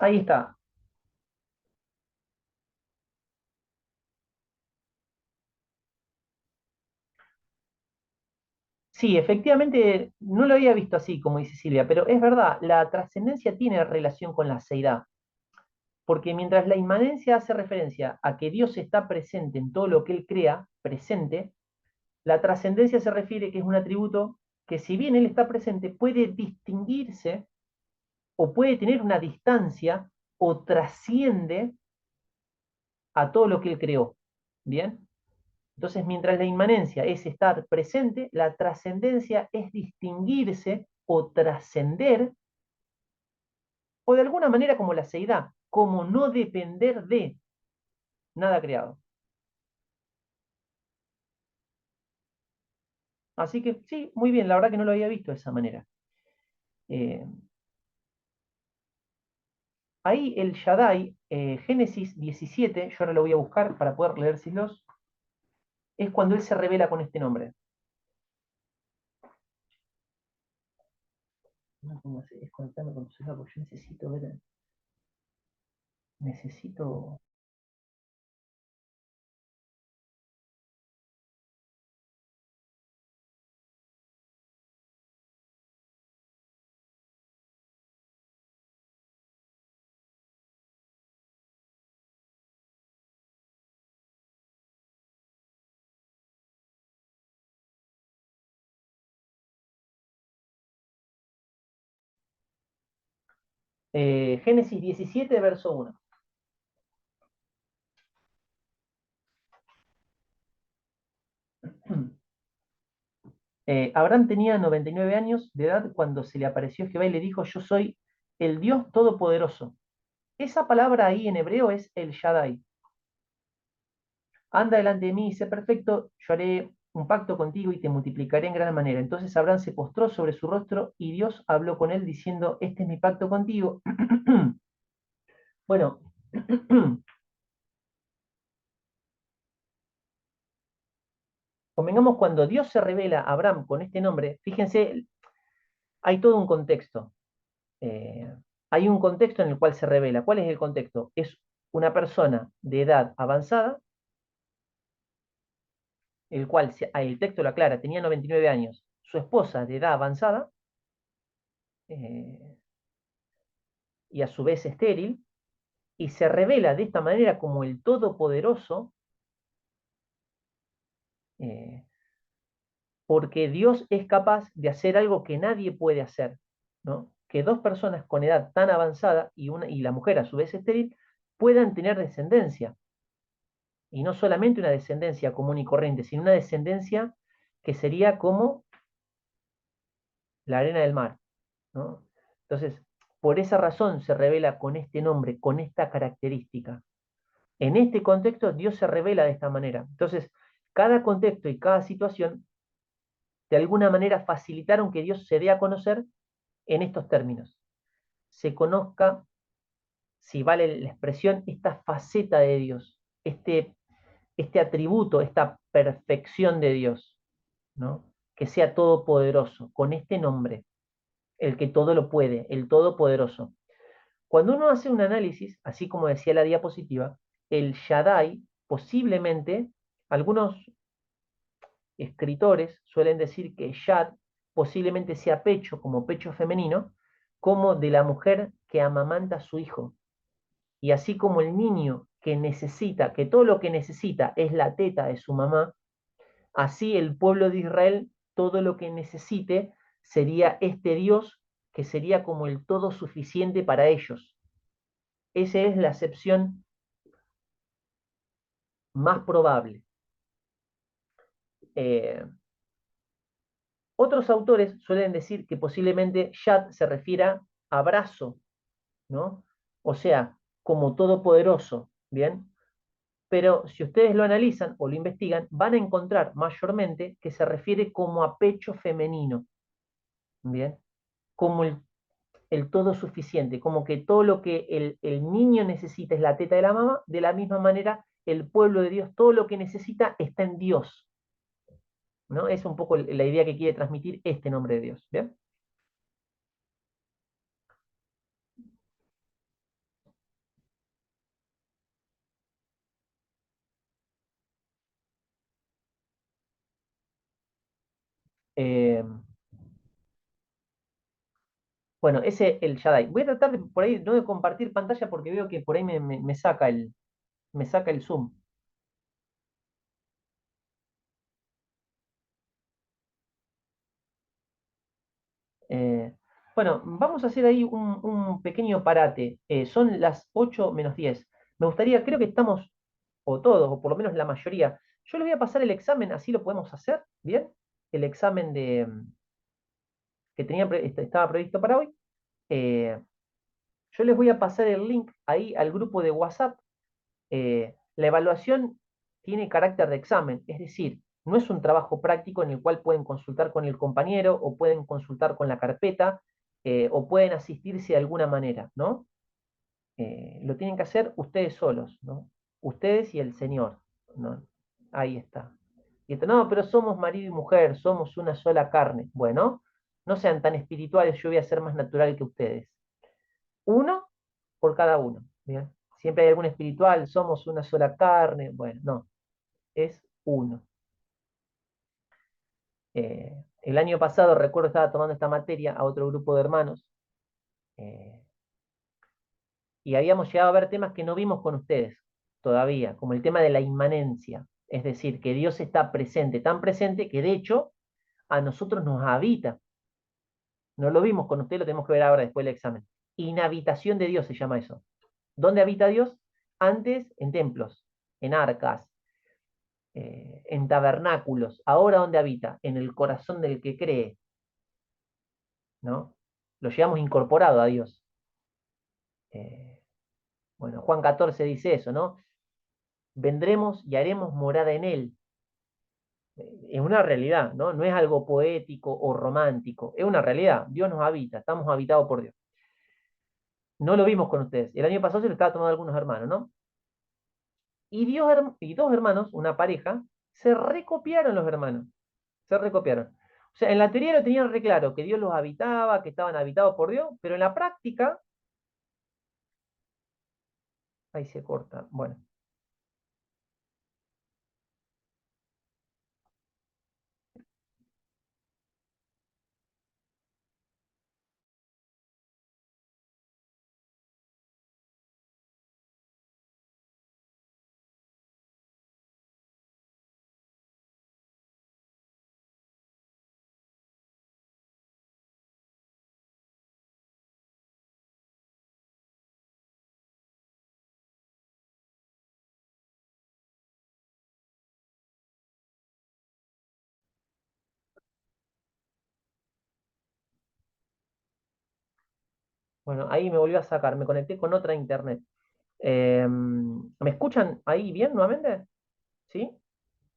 Ahí está. Sí, efectivamente, no lo había visto así, como dice Silvia, pero es verdad, la trascendencia tiene relación con la seidad, porque mientras la inmanencia hace referencia a que Dios está presente en todo lo que Él crea, presente, la trascendencia se refiere que es un atributo que si bien Él está presente, puede distinguirse o puede tener una distancia o trasciende a todo lo que Él creó. ¿Bien? Entonces, mientras la inmanencia es estar presente, la trascendencia es distinguirse o trascender, o de alguna manera como la seidad, como no depender de nada creado. Así que sí, muy bien, la verdad que no lo había visto de esa manera. Eh, Ahí el Shaddai, Génesis 17, yo ahora lo voy a buscar para poder leérselos, es cuando él se revela con este nombre. No, ¿cómo se desconectando con tu celular? Porque yo necesito ver, necesito... Génesis 17, verso 1. Abraham tenía 99 años de edad cuando se le apareció Jehová y le dijo, yo soy el Dios Todopoderoso. Esa palabra ahí en hebreo es el Shaddai. Anda delante de mí y sé perfecto, yo haré un pacto contigo y te multiplicaré en gran manera. Entonces Abraham se postró sobre su rostro y Dios habló con él diciendo, este es mi pacto contigo. Bueno, convengamos cuando Dios se revela a Abraham con este nombre, fíjense, hay todo un contexto. Eh, Hay un contexto en el cual se revela. ¿Cuál es el contexto? Es una persona de edad avanzada, el cual, el texto lo aclara, tenía 99 años, su esposa de edad avanzada, eh, y a su vez estéril, y se revela de esta manera como el Todopoderoso, eh, porque Dios es capaz de hacer algo que nadie puede hacer, ¿no? Que dos personas con edad tan avanzada y la mujer a su vez estéril puedan tener descendencia. Y no solamente una descendencia común y corriente, sino una descendencia que sería como la arena del mar, ¿no? Entonces, por esa razón se revela con este nombre, con esta característica. En este contexto, Dios se revela de esta manera. Entonces, cada contexto y cada situación, de alguna manera, facilitaron que Dios se dé a conocer en estos términos. Se conozca, si vale la expresión, esta faceta de Dios, este atributo, esta perfección de Dios, ¿no? Que sea todopoderoso, con este nombre, el que todo lo puede, el todopoderoso. Cuando uno hace un análisis, así como decía la diapositiva, el Shaddai posiblemente, algunos escritores suelen decir que Shad posiblemente sea pecho, como pecho femenino, como de la mujer que amamanta a su hijo. Y así como el niño que necesita, que todo lo que necesita es la teta de su mamá, así el pueblo de Israel, todo lo que necesite sería este Dios que sería como el todo suficiente para ellos. Esa es la acepción más probable. Eh, Otros autores suelen decir que posiblemente Yad se refiera a brazo, ¿no? O sea, como todopoderoso, ¿bien? Pero si ustedes lo analizan o lo investigan, van a encontrar mayormente que se refiere como a pecho femenino, ¿bien? Como el todo suficiente, como que todo lo que el niño necesita es la teta de la mamá, de la misma manera el pueblo de Dios, todo lo que necesita está en Dios, ¿no? Es un poco la idea que quiere transmitir este nombre de Dios, ¿bien? Eh, bueno, ese el Shaddai. Voy a tratar de, por ahí no de compartir pantalla porque veo que por ahí me saca el zoom. Eh, bueno, vamos a hacer ahí un pequeño parate. Son las 8 menos 10. Me gustaría, creo que estamos, o todos, o por lo menos la mayoría. Yo les voy a pasar el examen, así lo podemos hacer, ¿bien? El examen que estaba previsto para hoy. Eh, yo les voy a pasar el link ahí al grupo de WhatsApp. La evaluación tiene carácter de examen, es decir, no es un trabajo práctico en el cual pueden consultar con el compañero o pueden consultar con la carpeta o pueden asistirse de alguna manera, ¿no? Lo tienen que hacer ustedes solos, ¿no? Ustedes y el Señor, ¿no? Ahí está. Y esto, no, pero somos marido y mujer, somos una sola carne. Bueno, no sean tan espirituales, yo voy a ser más natural que ustedes. Uno por cada uno, ¿bien? Siempre hay algún espiritual, somos una sola carne. Bueno, no, es uno. El año pasado, recuerdo, estaba tomando esta materia a otro grupo de hermanos eh, y habíamos llegado a ver temas que no vimos con ustedes todavía, como el tema de la inmanencia, es decir, que Dios está presente, tan presente que de hecho a nosotros nos habita. No lo vimos con ustedes, lo tenemos que ver ahora después del examen. Inhabitación de Dios se llama eso. ¿Dónde habita Dios? Antes en templos, en arcas, en tabernáculos. Ahora, ¿dónde habita? En el corazón del que cree, ¿no? Lo llevamos incorporado a Dios. Eh, bueno, Juan 14 dice eso, ¿no? Vendremos y haremos morada en él. Es una realidad, ¿no? No es algo poético o romántico, es una realidad. Dios nos habita, estamos habitados por Dios. No lo vimos con ustedes. El año pasado se lo estaba tomando algunos hermanos, ¿no? Y dos hermanos, una pareja, se recopiaron los hermanos. Se recopiaron. O sea, en la teoría lo tenían re claro, que Dios los habitaba, que estaban habitados por Dios, pero en la práctica, ahí se corta. Bueno, bueno, ahí me volvió a sacar, me conecté con otra internet. ¿Me escuchan ahí bien nuevamente? ¿Sí?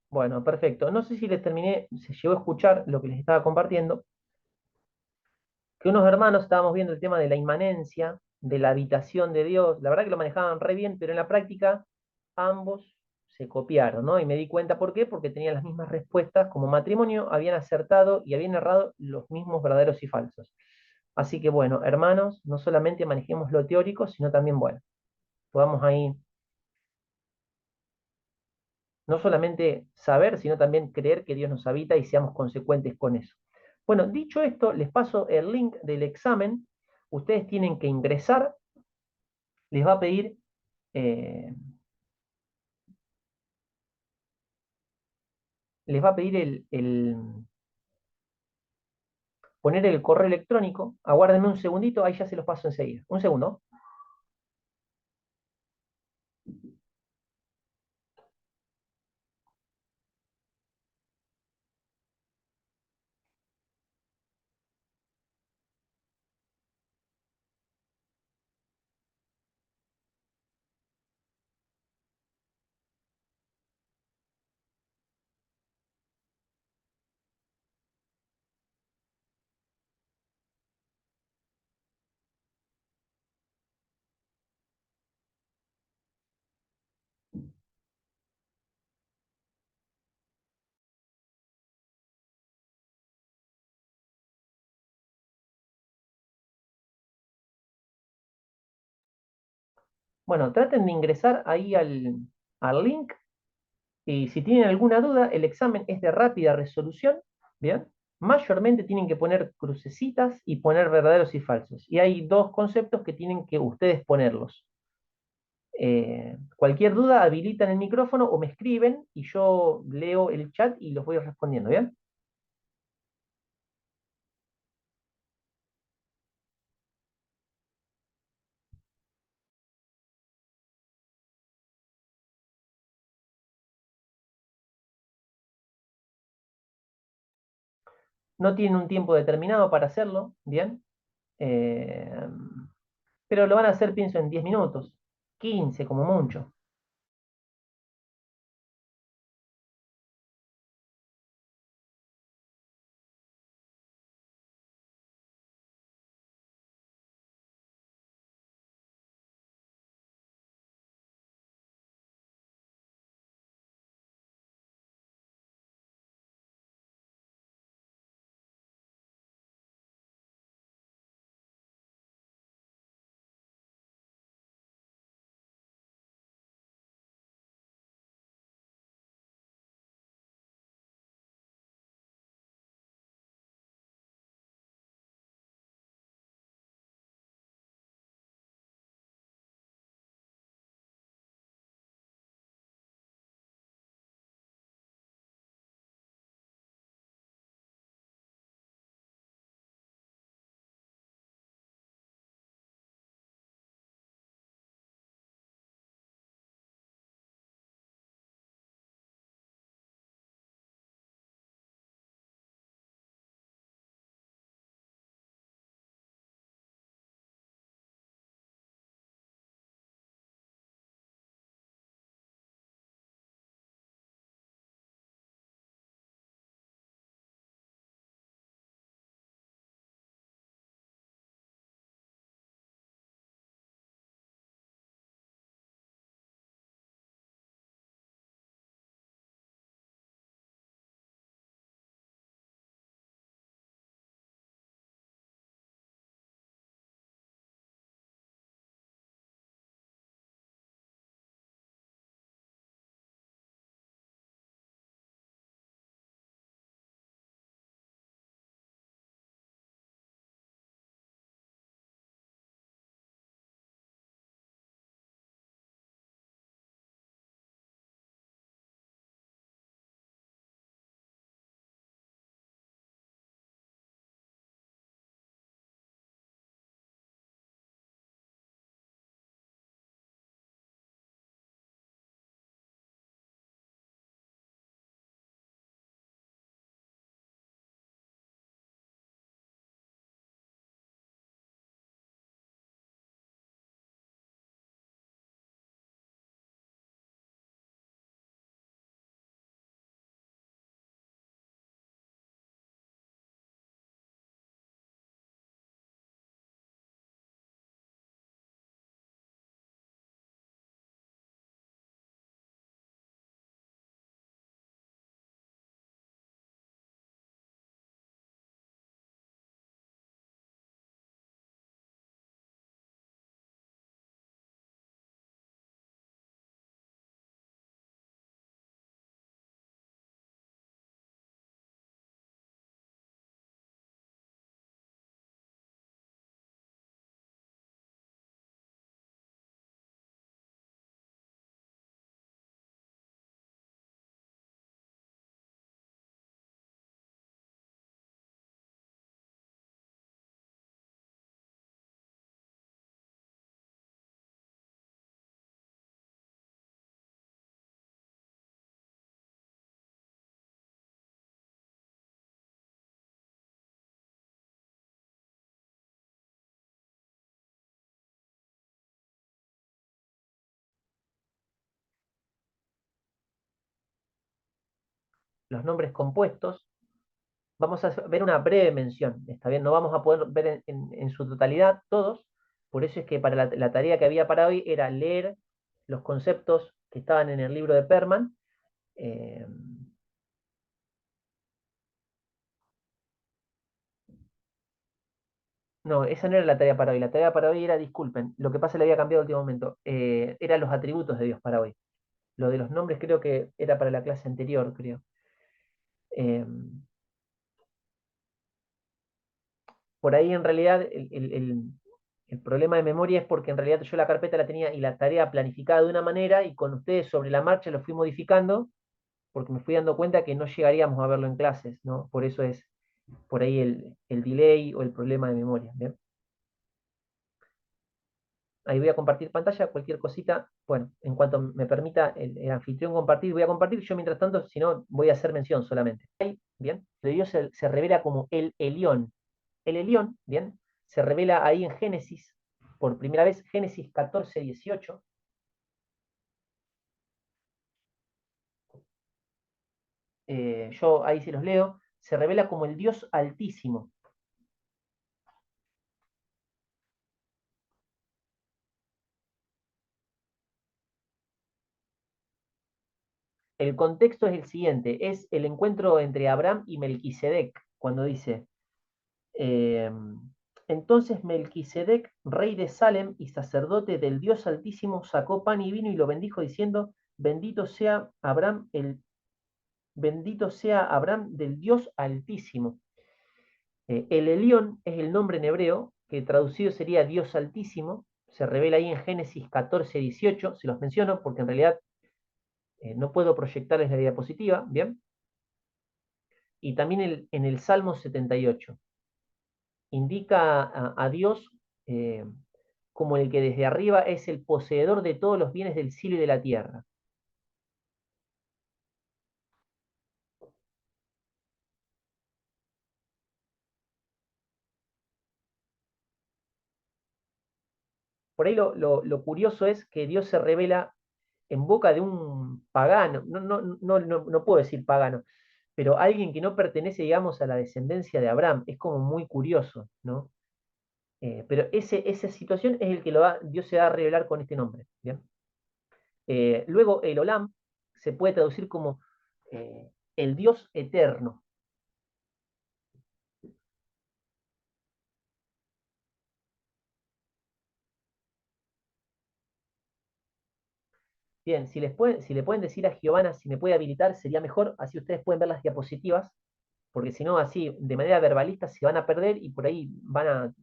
Bueno, perfecto. No sé si les terminé, se llegó a escuchar lo que les estaba compartiendo, que unos hermanos estábamos viendo el tema de la inmanencia, de la habitación de Dios. La verdad que lo manejaban re bien, pero en la práctica ambos se copiaron, ¿no? Y me di cuenta por qué, porque tenían las mismas respuestas como matrimonio, habían acertado y habían errado los mismos verdaderos y falsos. Así que bueno, hermanos, no solamente manejemos lo teórico, sino también, bueno, podamos ahí no solamente saber, sino también creer que Dios nos habita y seamos consecuentes con eso. Bueno, dicho esto, les paso el link del examen. Ustedes tienen que ingresar, les va a pedir, eh, les va a pedir poner el correo electrónico. Aguárdenme un segundito, ahí ya se los paso enseguida. Un segundo. Bueno, traten de ingresar ahí al link y si tienen alguna duda, el examen es de rápida resolución. Bien. Mayormente tienen que poner crucecitas y poner verdaderos y falsos. Y hay dos conceptos que tienen que ustedes ponerlos. Cualquier duda, habilitan el micrófono o me escriben y yo leo el chat y los voy respondiendo, ¿bien? No tienen un tiempo determinado para hacerlo, ¿bien? Eh, pero lo van a hacer, pienso, en 10 minutos, 15 como mucho. Los nombres compuestos, vamos a ver una breve mención, ¿está bien? No vamos a poder ver en su totalidad todos, por eso es que para la tarea que había para hoy era leer los conceptos que estaban en el libro de Perman. eh, no, esa no era la tarea para hoy, la tarea para hoy era, disculpen, lo que pasa le había cambiado al último momento, eran los atributos de Dios para hoy. Lo de los nombres creo que era para la clase anterior, creo. Eh, por ahí en realidad el problema de memoria es porque en realidad yo la carpeta la tenía y la tarea planificada de una manera y con ustedes sobre la marcha lo fui modificando porque me fui dando cuenta que no llegaríamos a verlo en clases, ¿no? Por eso es por ahí el delay o el problema de memoria. ¿Bien? Ahí voy a compartir pantalla, cualquier cosita, bueno, en cuanto me permita el anfitrión compartir, voy a compartir, yo mientras tanto, si no, voy a hacer mención solamente. Ahí, bien, de Dios se revela como el Elión. El Elión, bien, se revela ahí en Génesis, por primera vez, Génesis 14:18. Yo ahí se los leo, se revela como el Dios Altísimo. El contexto es el siguiente, es el encuentro entre Abraham y Melquisedec, cuando dice, eh, entonces Melquisedec, rey de Salem y sacerdote del Dios Altísimo, sacó pan y vino y lo bendijo diciendo, bendito sea Abraham del Dios Altísimo. El Elión es el nombre en hebreo, que traducido sería Dios Altísimo, se revela ahí en Génesis 14:18, se los menciono porque en realidad no puedo proyectarles la diapositiva, ¿bien? Y también en el Salmo 78. Indica a Dios eh, como el que desde arriba es el poseedor de todos los bienes del cielo y de la tierra. Por ahí lo curioso es que Dios se revela en boca de un pagano, no puedo decir pagano, pero alguien que no pertenece, digamos, a la descendencia de Abraham. Es como muy curioso, ¿no? Pero esa situación es el que Dios se va a revelar con este nombre. ¿Bien? Luego, el Olam se puede traducir como el Dios eterno. Bien, si le pueden decir a Giovanna si me puede habilitar, sería mejor, así ustedes pueden ver las diapositivas, porque si no, así, de manera verbalista, se van a perder y por ahí van a...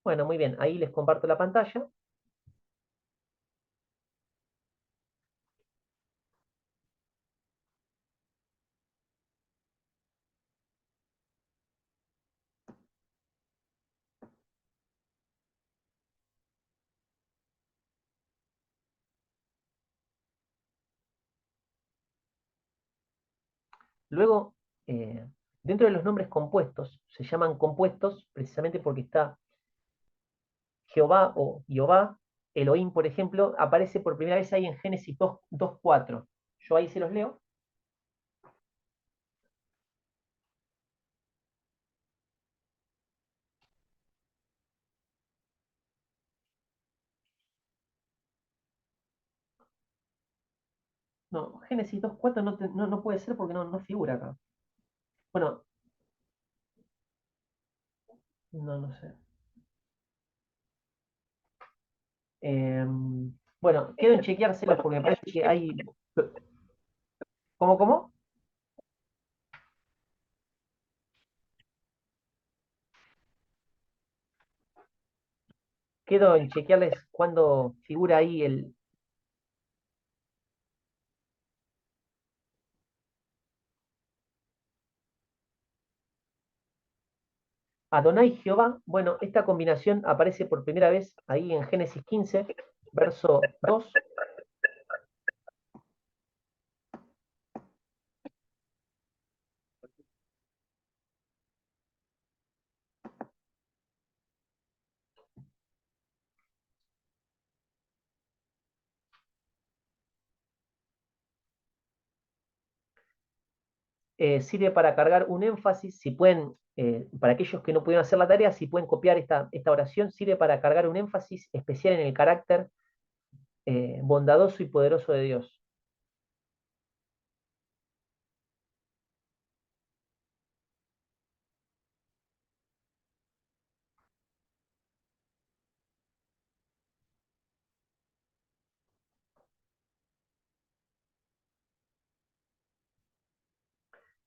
Bueno, muy bien, ahí les comparto la pantalla. Luego, eh, dentro de los nombres compuestos, se llaman compuestos precisamente porque está Jehová o Jehová, Elohim, por ejemplo, aparece por primera vez ahí en Génesis 2:4. Yo ahí se los leo. No, Génesis 2:4 no puede ser porque no figura acá. Bueno, no sé. Eh, bueno, quedo en chequeárselos porque me parece que hay. ¿Cómo? Quedo en chequearles cuando figura ahí el Adonai Jehová. Bueno, esta combinación aparece por primera vez ahí en Génesis 15, verso 2. sirve para cargar un énfasis. Si pueden, para aquellos que no pudieron hacer la tarea, si pueden copiar esta oración, sirve para cargar un énfasis especial en el carácter bondadoso y poderoso de Dios.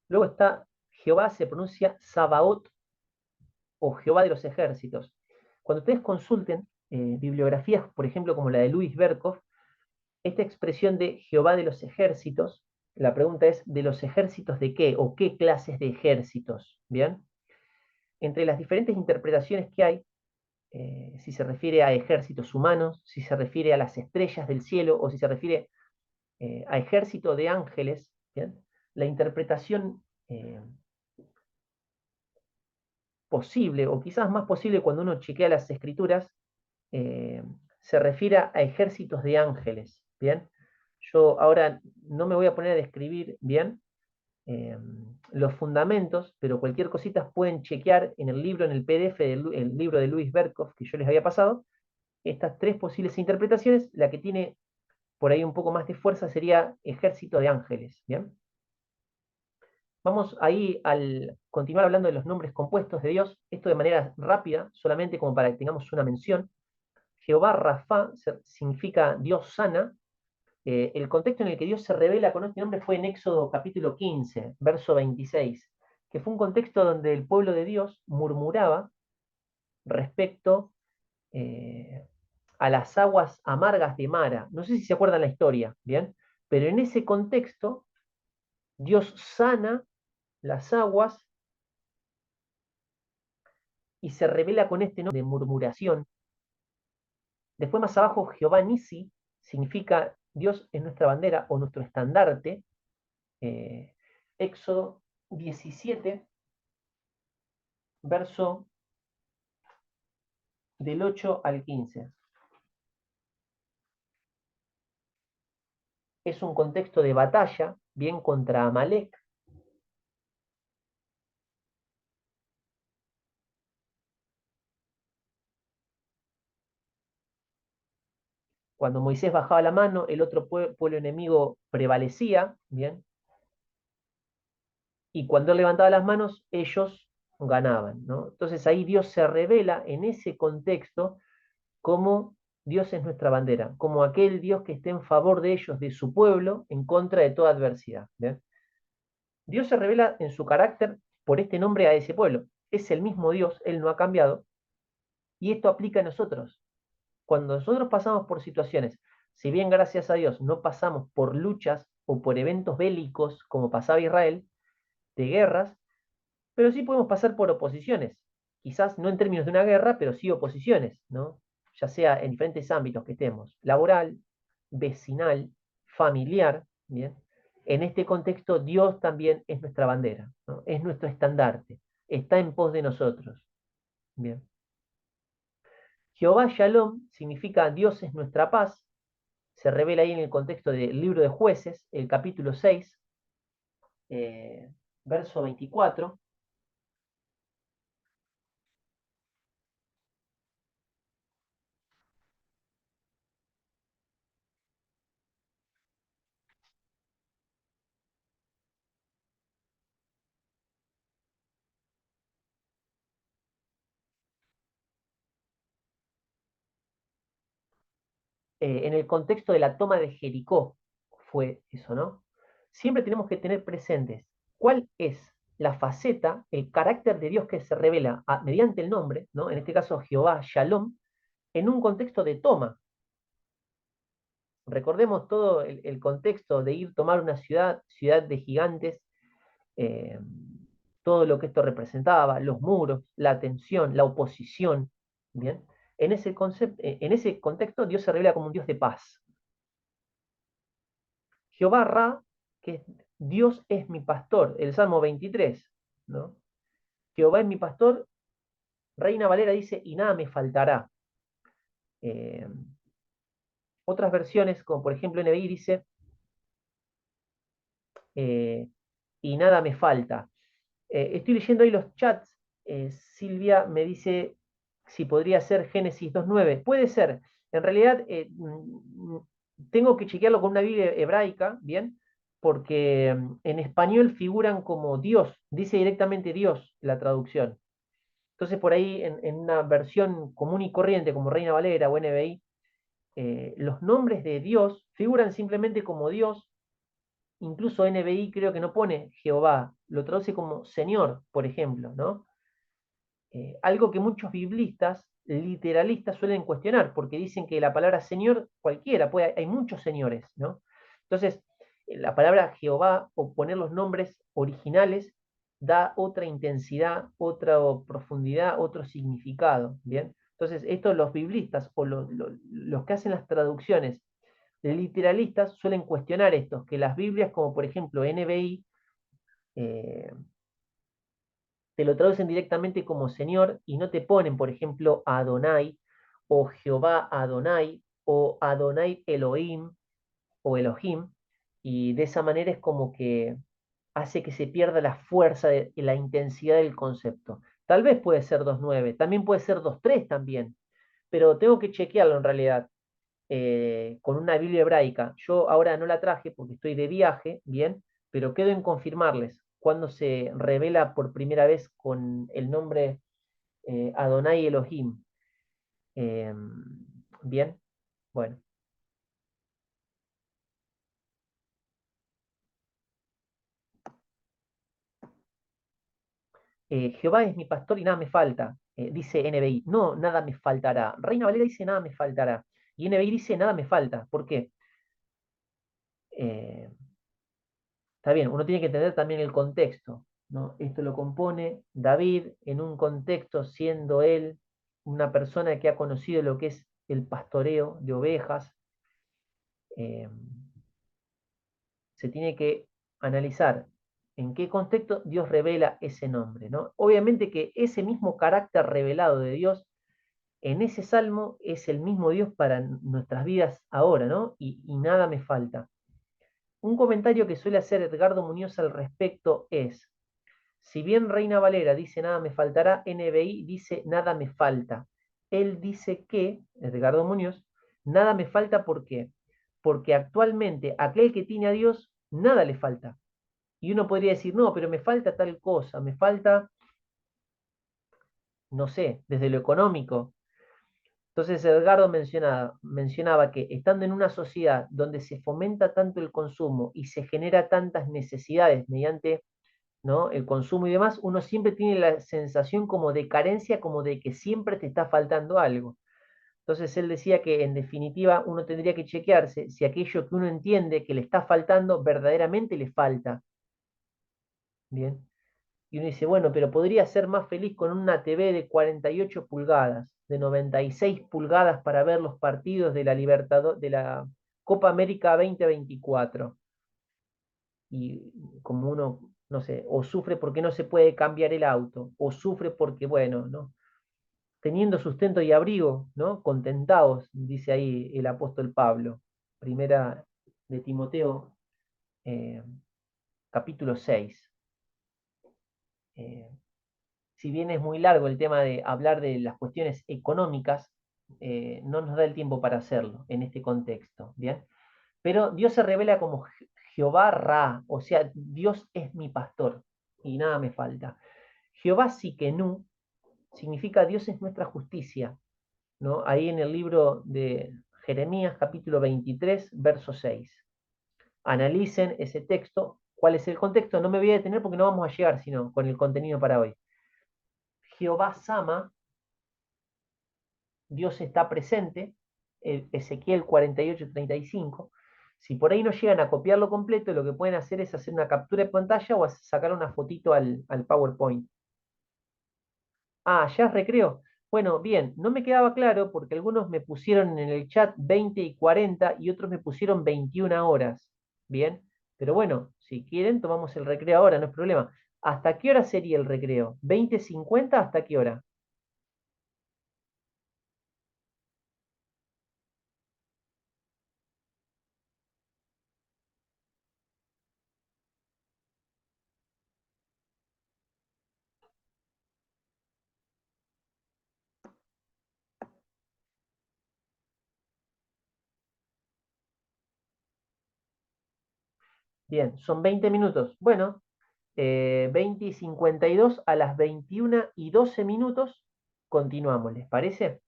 Luego está Jehová, se pronuncia Sabaoth o Jehová de los ejércitos. Cuando ustedes consulten bibliografías, por ejemplo, como la de Louis Berkhoff, esta expresión de Jehová de los ejércitos, la pregunta es, ¿de los ejércitos de qué? ¿O qué clases de ejércitos? ¿Bien? Entre las diferentes interpretaciones que hay, si se refiere a ejércitos humanos, si se refiere a las estrellas del cielo, o si se refiere a ejército de ángeles, ¿bien? La interpretación posible, o quizás más posible cuando uno chequea las escrituras, eh, se refiere a ejércitos de ángeles, ¿bien? Yo ahora no me voy a poner a describir bien los fundamentos, pero cualquier cosita pueden chequear en el libro, en el PDF del libro de Louis Berkhoff que yo les había pasado, estas tres posibles interpretaciones. La que tiene por ahí un poco más de fuerza sería ejército de ángeles, ¿bien? Vamos ahí al continuar hablando de los nombres compuestos de Dios, esto de manera rápida, solamente como para que tengamos una mención. Jehová Rafa significa Dios sana. El contexto en el que Dios se revela con este nombre fue en Éxodo capítulo 15, verso 26, que fue un contexto donde el pueblo de Dios murmuraba respecto a las aguas amargas de Mara. No sé si se acuerdan la historia, ¿bien? Pero en ese contexto, Dios sana las aguas y se revela con este nombre de murmuración. Después más abajo, Jehová Nisi significa Dios es nuestra bandera o nuestro estandarte. Éxodo 17, verso del 8 al 15. Es un contexto de batalla, bien contra Amalek. Cuando Moisés bajaba la mano, el otro pueblo enemigo prevalecía, bien, y cuando él levantaba las manos, ellos ganaban, ¿no? Entonces ahí Dios se revela en ese contexto como Dios es nuestra bandera, como aquel Dios que esté en favor de ellos, de su pueblo, en contra de toda adversidad. ¿Bien? Dios se revela en su carácter por este nombre a ese pueblo. Es el mismo Dios, Él no ha cambiado, y esto aplica a nosotros. Cuando nosotros pasamos por situaciones, si bien gracias a Dios no pasamos por luchas o por eventos bélicos como pasaba Israel, de guerras, pero sí podemos pasar por oposiciones. Quizás no en términos de una guerra, pero sí oposiciones, ¿no? Ya sea en diferentes ámbitos que estemos, laboral, vecinal, familiar, ¿bien? En este contexto, Dios también es nuestra bandera, ¿no? Es nuestro estandarte, está en pos de nosotros, ¿bien? Jehová Shalom significa Dios es nuestra paz, se revela ahí en el contexto del libro de Jueces, el capítulo 6, verso 24. En el contexto de la toma de Jericó fue eso, ¿no? Siempre tenemos que tener presentes cuál es la faceta, el carácter de Dios que se revela mediante el nombre, ¿no? En este caso Jehová Shalom, en un contexto de toma. Recordemos todo el contexto de ir a tomar una ciudad, ciudad de gigantes, eh, todo lo que esto representaba, los muros, la tensión, la oposición, ¿bien? En ese contexto Dios se revela como un Dios de paz. Jehová Ra, que es Dios es mi pastor, el Salmo 23, ¿no? Jehová es mi pastor, Reina Valera dice, y nada me faltará. Eh, Otras versiones, como por ejemplo NBI, dice, eh, y nada me falta. Estoy leyendo ahí los chats. Silvia me dice si podría ser Génesis 2:9. Puede ser. En realidad, tengo que chequearlo con una Biblia hebraica, ¿bien? Porque en español figuran como Dios, dice directamente Dios la traducción. Entonces, por ahí, en una versión común y corriente, como Reina Valera o NBI, los nombres de Dios figuran simplemente como Dios. Incluso NBI creo que no pone Jehová, lo traduce como Señor, por ejemplo, ¿no? Algo que muchos biblistas, literalistas, suelen cuestionar, porque dicen que la palabra Señor, cualquiera, hay muchos señores, ¿no? Entonces, la palabra Jehová, o poner los nombres originales, da otra intensidad, otra profundidad, otro significado, ¿bien? Entonces, esto los biblistas o los que hacen las traducciones literalistas suelen cuestionar esto, que las Biblias, como por ejemplo NBI, eh, te lo traducen directamente como Señor y no te ponen, por ejemplo, Adonai o Jehová Adonai o Adonai Elohim o Elohim, y de esa manera es como que hace que se pierda la fuerza y la intensidad del concepto. Tal vez puede ser 2:9, también puede ser 2:3 también, pero tengo que chequearlo en realidad con una Biblia hebraica. Yo ahora no la traje porque estoy de viaje, bien, pero quedo en confirmarles cuando se revela por primera vez con el nombre Adonai Elohim. Eh, bien, bueno. Jehová es mi pastor y nada me falta, dice NBI. No, nada me faltará. Reina Valera dice nada me faltará. Y NBI dice nada me falta. ¿Por qué? Eh, Está bien, uno tiene que entender también el contexto, ¿no? Esto lo compone David en un contexto siendo él una persona que ha conocido lo que es el pastoreo de ovejas. eh, Se tiene que analizar en qué contexto Dios revela ese nombre, ¿no? Obviamente que ese mismo carácter revelado de Dios en ese salmo es el mismo Dios para nuestras vidas ahora, ¿no? Y nada me falta. Un comentario que suele hacer Edgardo Muñoz al respecto es: si bien Reina Valera dice nada me faltará, NBI dice nada me falta. Él dice que, Edgardo Muñoz, nada me falta ¿por qué? Porque actualmente aquel que tiene a Dios, nada le falta. Y uno podría decir, no, pero me falta tal cosa, me falta, no sé, desde lo económico. Entonces Edgardo mencionaba que estando en una sociedad donde se fomenta tanto el consumo y se genera tantas necesidades mediante, ¿no?, el consumo y demás, uno siempre tiene la sensación como de carencia, como de que siempre te está faltando algo. Entonces él decía que en definitiva uno tendría que chequearse si aquello que uno entiende que le está faltando verdaderamente le falta. Bien. Y uno dice, bueno, pero podría ser más feliz con una TV de 48 pulgadas, de 96 pulgadas para ver los partidos de la de la Copa América 2024. Y como uno, no sé, o sufre porque no se puede cambiar el auto, o sufre porque, bueno, ¿no? Teniendo sustento y abrigo, ¿no? Contentados, dice ahí el apóstol Pablo. Primera de Timoteo, eh, capítulo 6. Eh, si bien es muy largo el tema de hablar de las cuestiones económicas, no nos da el tiempo para hacerlo en este contexto, ¿bien? Pero Dios se revela como Jehová Ra, o sea, Dios es mi pastor y nada me falta. Jehová Sikenu significa Dios es nuestra justicia, ¿no? Ahí en el libro de Jeremías, capítulo 23, verso 6. Analicen ese texto. ¿Cuál es el contexto? No me voy a detener porque no vamos a llegar, sino con el contenido para hoy. Jehová Sama, Dios está presente, Ezequiel 48:35. Si por ahí no llegan a copiarlo completo, lo que pueden hacer es hacer una captura de pantalla o sacar una fotito al PowerPoint. Ah, ya es recreo. Bueno, bien, no me quedaba claro porque algunos me pusieron en el chat 20 y 40 y otros me pusieron 21 horas. Bien, pero bueno, si quieren, tomamos el recreo ahora, no es problema. ¿Hasta qué hora sería el recreo? ¿20:50 hasta qué hora? Bien, son 20 minutos. Bueno, 20 y 52 a las 21:12 continuamos, ¿les parece?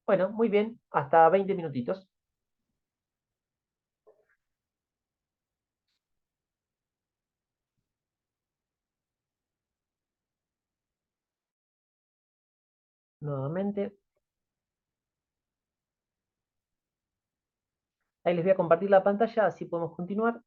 Bueno, muy bien, hasta 20 minutitos. Nuevamente, ahí les voy a compartir la pantalla, así podemos continuar.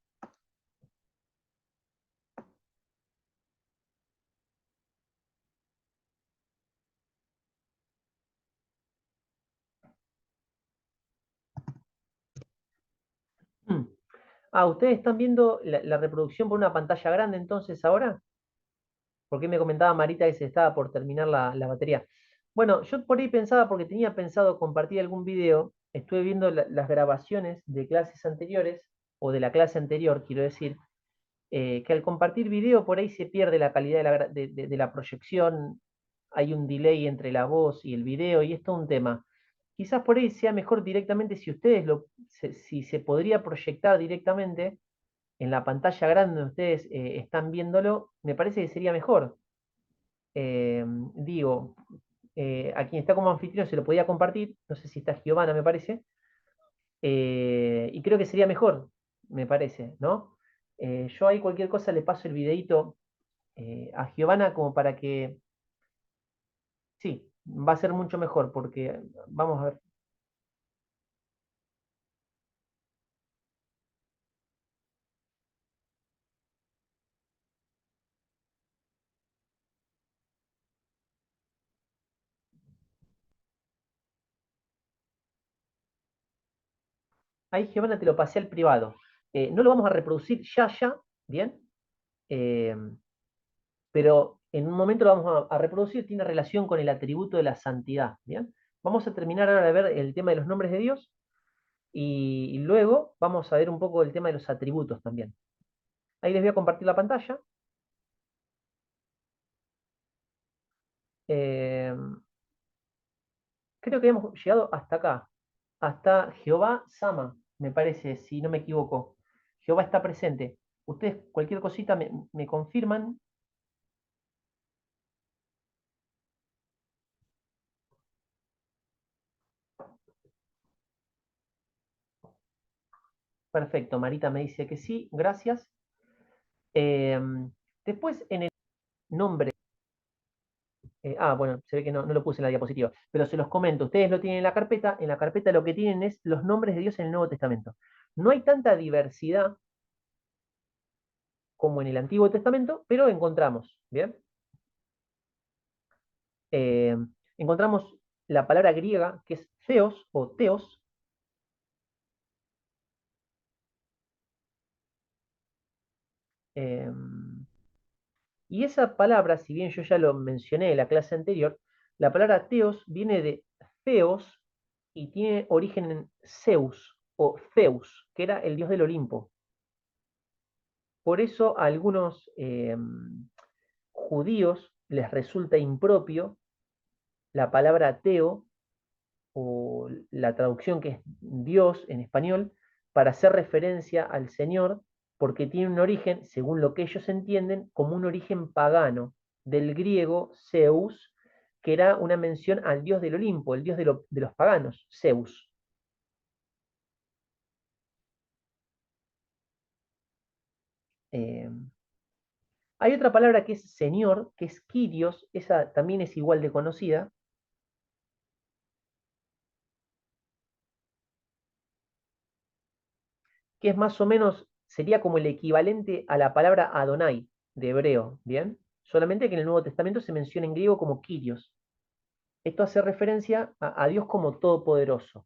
Mm. Ah, ¿ustedes están viendo la reproducción por una pantalla grande entonces ahora? Porque me comentaba Marita que se estaba por terminar la batería. Bueno, yo por ahí pensaba, porque tenía pensado compartir algún video, estuve viendo las grabaciones de clases anteriores, o de la clase anterior, quiero decir, que al compartir video por ahí se pierde la calidad de la proyección, hay un delay entre la voz y el video, y esto es un tema. Quizás por ahí sea mejor directamente si ustedes si se podría proyectar directamente en la pantalla grande donde ustedes están viéndolo, me parece que sería mejor. Digo, a quien está como anfitrión se lo podía compartir, no sé si está Giovanna, me parece, y creo que sería mejor, me parece, ¿no? Yo ahí cualquier cosa le paso el videito a Giovanna como para que, sí, va a ser mucho mejor porque, vamos a ver, ahí Giovanna te lo pasé al privado. No lo vamos a reproducir ya, ¿bien? Eh, pero en un momento lo vamos a reproducir, tiene relación con el atributo de la santidad, ¿bien? Vamos a terminar ahora de ver el tema de los nombres de Dios y luego vamos a ver un poco el tema de los atributos también. Ahí les voy a compartir la pantalla. Eh, Creo que hemos llegado hasta acá, hasta Jehová Sama, me parece, si no me equivoco. Jehová está presente. Ustedes cualquier cosita me confirman. Perfecto, Marita me dice que sí, gracias. Eh, Después en el nombre, bueno, se ve que no lo puse en la diapositiva, pero se los comento, ustedes lo tienen en la carpeta lo que tienen es los nombres de Dios en el Nuevo Testamento. No hay tanta diversidad como en el Antiguo Testamento, pero encontramos, ¿bien? Eh, Encontramos la palabra griega que es theos o teos, eh, y esa palabra, si bien yo ya lo mencioné en la clase anterior, la palabra teos viene de theos y tiene origen en Zeus o Zeus, que era el dios del Olimpo. Por eso a algunos judíos les resulta impropio la palabra teo o la traducción que es Dios en español para hacer referencia al Señor porque tiene un origen, según lo que ellos entienden, como un origen pagano del griego Zeus, que era una mención al dios del Olimpo, el dios de los paganos, Zeus. Eh, Hay otra palabra que es Señor, que es Kyrios, esa también es igual de conocida, que es más o menos, sería como el equivalente a la palabra Adonai de hebreo, ¿bien? Solamente que en el Nuevo Testamento se menciona en griego como Kyrios. Esto hace referencia a Dios como todopoderoso.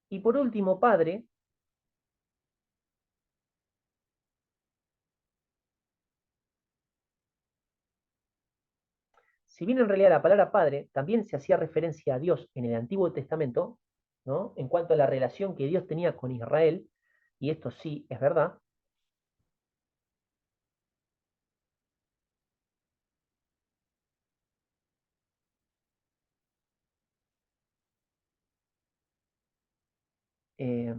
Y por último, Padre, si bien en realidad la palabra Padre también se hacía referencia a Dios en el Antiguo Testamento, ¿no? En cuanto a la relación que Dios tenía con Israel, y esto sí es verdad, Eh,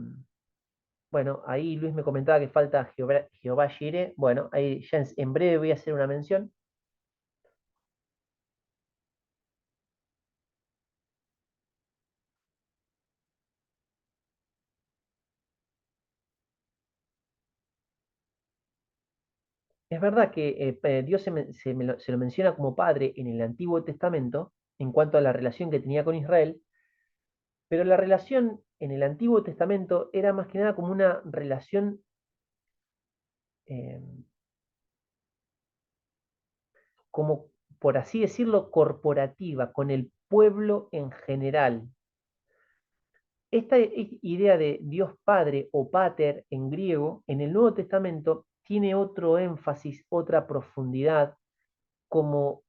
bueno, ahí Luis me comentaba que falta Jehová, Jehová Jireh. Bueno, ahí ya en breve voy a hacer una mención. Es verdad que Dios se lo menciona como padre en el Antiguo Testamento en cuanto a la relación que tenía con Israel, pero la relación en el Antiguo Testamento era más que nada como una relación, eh, como por así decirlo, corporativa, con el pueblo en general. Esta idea de Dios Padre o Pater en griego, en el Nuevo Testamento, tiene otro énfasis, otra profundidad, como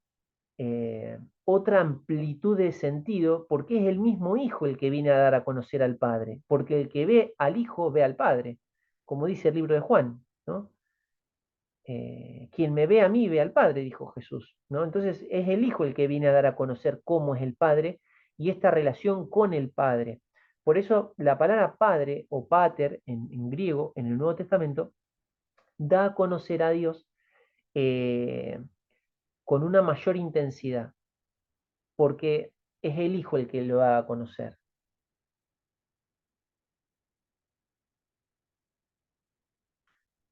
otra amplitud de sentido, porque es el mismo Hijo el que viene a dar a conocer al Padre, porque el que ve al Hijo ve al Padre, como dice el libro de Juan, ¿no? Quien me ve a mí ve al Padre, dijo Jesús, ¿no? Entonces es el Hijo el que viene a dar a conocer cómo es el Padre y esta relación con el Padre. Por eso la palabra Padre o Pater en griego, en el Nuevo Testamento, da a conocer a Dios eh, con una mayor intensidad, porque es el Hijo el que lo da a conocer.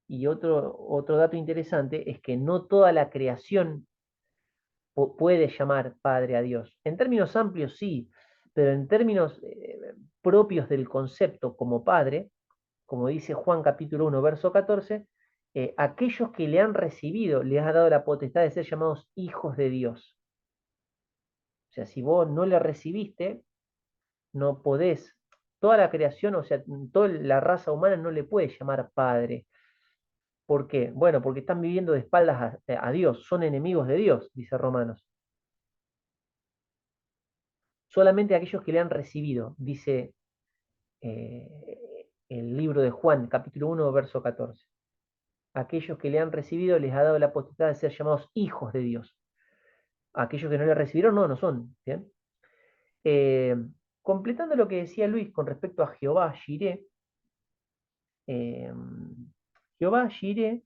Y otro dato interesante es que no toda la creación puede llamar Padre a Dios. En términos amplios sí, pero en términos propios del concepto como Padre, como dice Juan capítulo 1, verso 14, aquellos que le han recibido, les ha dado la potestad de ser llamados hijos de Dios. O sea, si vos no le recibiste, no podés, toda la creación, o sea, toda la raza humana no le puede llamar Padre. ¿Por qué? Bueno, porque están viviendo de espaldas a Dios, son enemigos de Dios, dice Romanos. Solamente aquellos que le han recibido, dice el libro de Juan, capítulo 1, verso 14. Aquellos que le han recibido les ha dado la potestad de ser llamados hijos de Dios. Aquellos que no le recibieron, no, no son. ¿Bien? Eh, Completando lo que decía Luis con respecto a Jehová Jireh, eh, Jehová Jireh,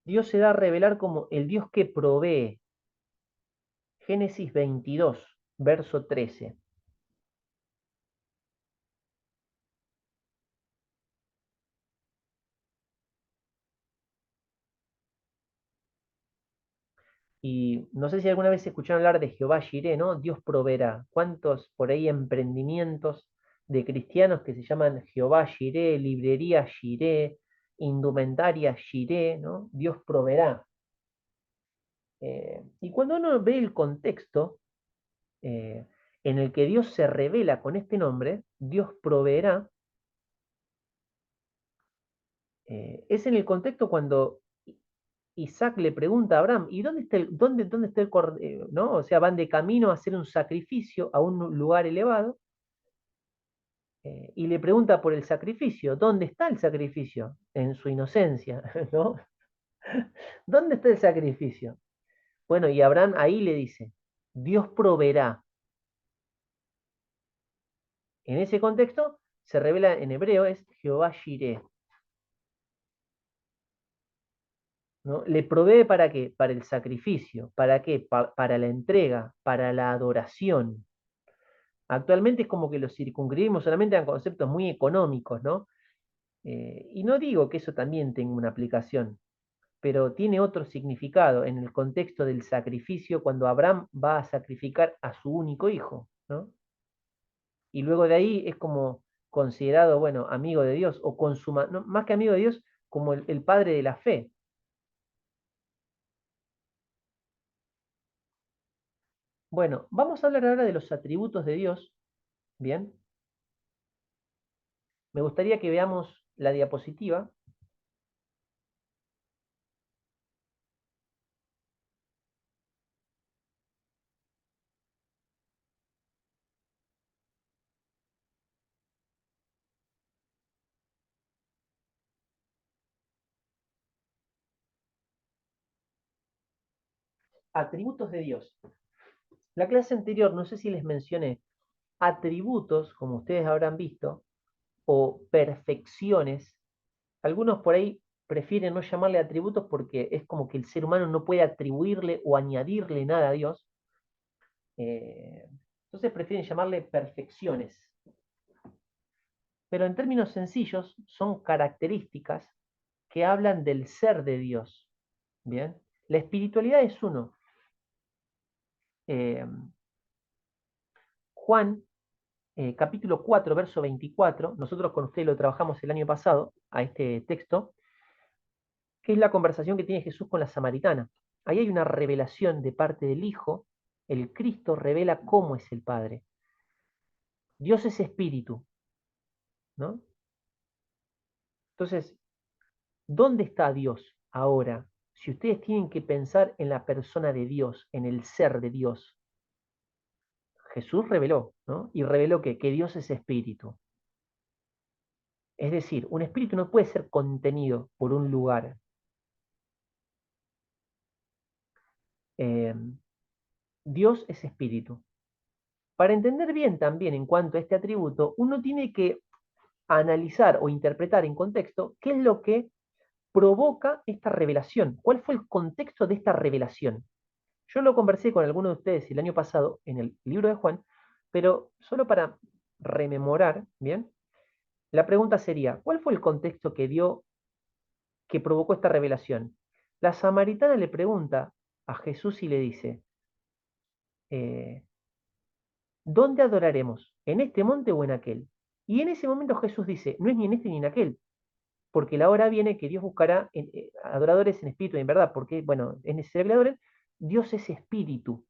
Dios se da a revelar como el Dios que provee. Génesis 22, verso 13. Y no sé si alguna vez escucharon hablar de Jehová Jireh, ¿no? Dios proveerá. ¿Cuántos por ahí emprendimientos de cristianos que se llaman Jehová Jireh, librería Jireh, indumentaria Jireh, ¿no? Dios proveerá. Y cuando uno ve el contexto eh, en el que Dios se revela con este nombre, Dios proveerá, es en el contexto cuando Isaac le pregunta a Abraham, ¿y dónde está dónde está el cordero? ¿No? O sea, van de camino a hacer un sacrificio a un lugar elevado, y le pregunta por el sacrificio. ¿Dónde está el sacrificio? En su inocencia, ¿no? ¿Dónde está el sacrificio? Bueno, y Abraham ahí le dice, Dios proveerá. En ese contexto se revela en hebreo, es Jehová Jireh, ¿no? Le provee para qué? Para el sacrificio. ¿Para qué? Para la entrega, para la adoración. Actualmente es como que lo circunscribimos solamente a conceptos muy económicos, ¿no? Y no digo que eso también tenga una aplicación, pero tiene otro significado en el contexto del sacrificio cuando Abraham va a sacrificar a su único hijo, ¿no? Y luego de ahí es como considerado, bueno, amigo de Dios, o no, más que amigo de Dios, como el padre de la fe. Bueno, vamos a hablar ahora de los atributos de Dios, ¿bien? Me gustaría que veamos la diapositiva. Atributos de Dios. La clase anterior, no sé si les mencioné atributos, como ustedes habrán visto, o perfecciones. Algunos por ahí prefieren no llamarle atributos porque es como que el ser humano no puede atribuirle o añadirle nada a Dios. Eh, entonces prefieren llamarle perfecciones. Pero en términos sencillos son características que hablan del ser de Dios. Bien, la espiritualidad es uno. Eh, Juan, capítulo 4, verso 24, nosotros con usted lo trabajamos el año pasado a este texto, que es la conversación que tiene Jesús con la samaritana. Ahí hay una revelación de parte del Hijo, el Cristo revela cómo es el Padre. Dios es espíritu, ¿no? Entonces, ¿dónde está Dios ahora? Si ustedes tienen que pensar en la persona de Dios, en el ser de Dios, Jesús reveló, ¿no? Y reveló que Dios es espíritu. Es decir, un espíritu no puede ser contenido por un lugar. Eh, Dios es espíritu. Para entender bien también en cuanto a este atributo, uno tiene que analizar o interpretar en contexto qué es lo que provoca esta revelación, cuál fue el contexto de esta revelación. Yo lo conversé con algunos de ustedes el año pasado en el libro de Juan, pero solo para rememorar, ¿bien? La pregunta sería, ¿cuál fue el contexto que provocó esta revelación? La samaritana le pregunta a Jesús y le dice, eh, ¿dónde adoraremos? ¿En este monte o en aquel? Y en ese momento Jesús dice, no es ni en este ni en aquel, porque la hora viene que Dios buscará adoradores en espíritu y en verdad, porque, bueno, es necesario que le adoren. Dios es espíritu,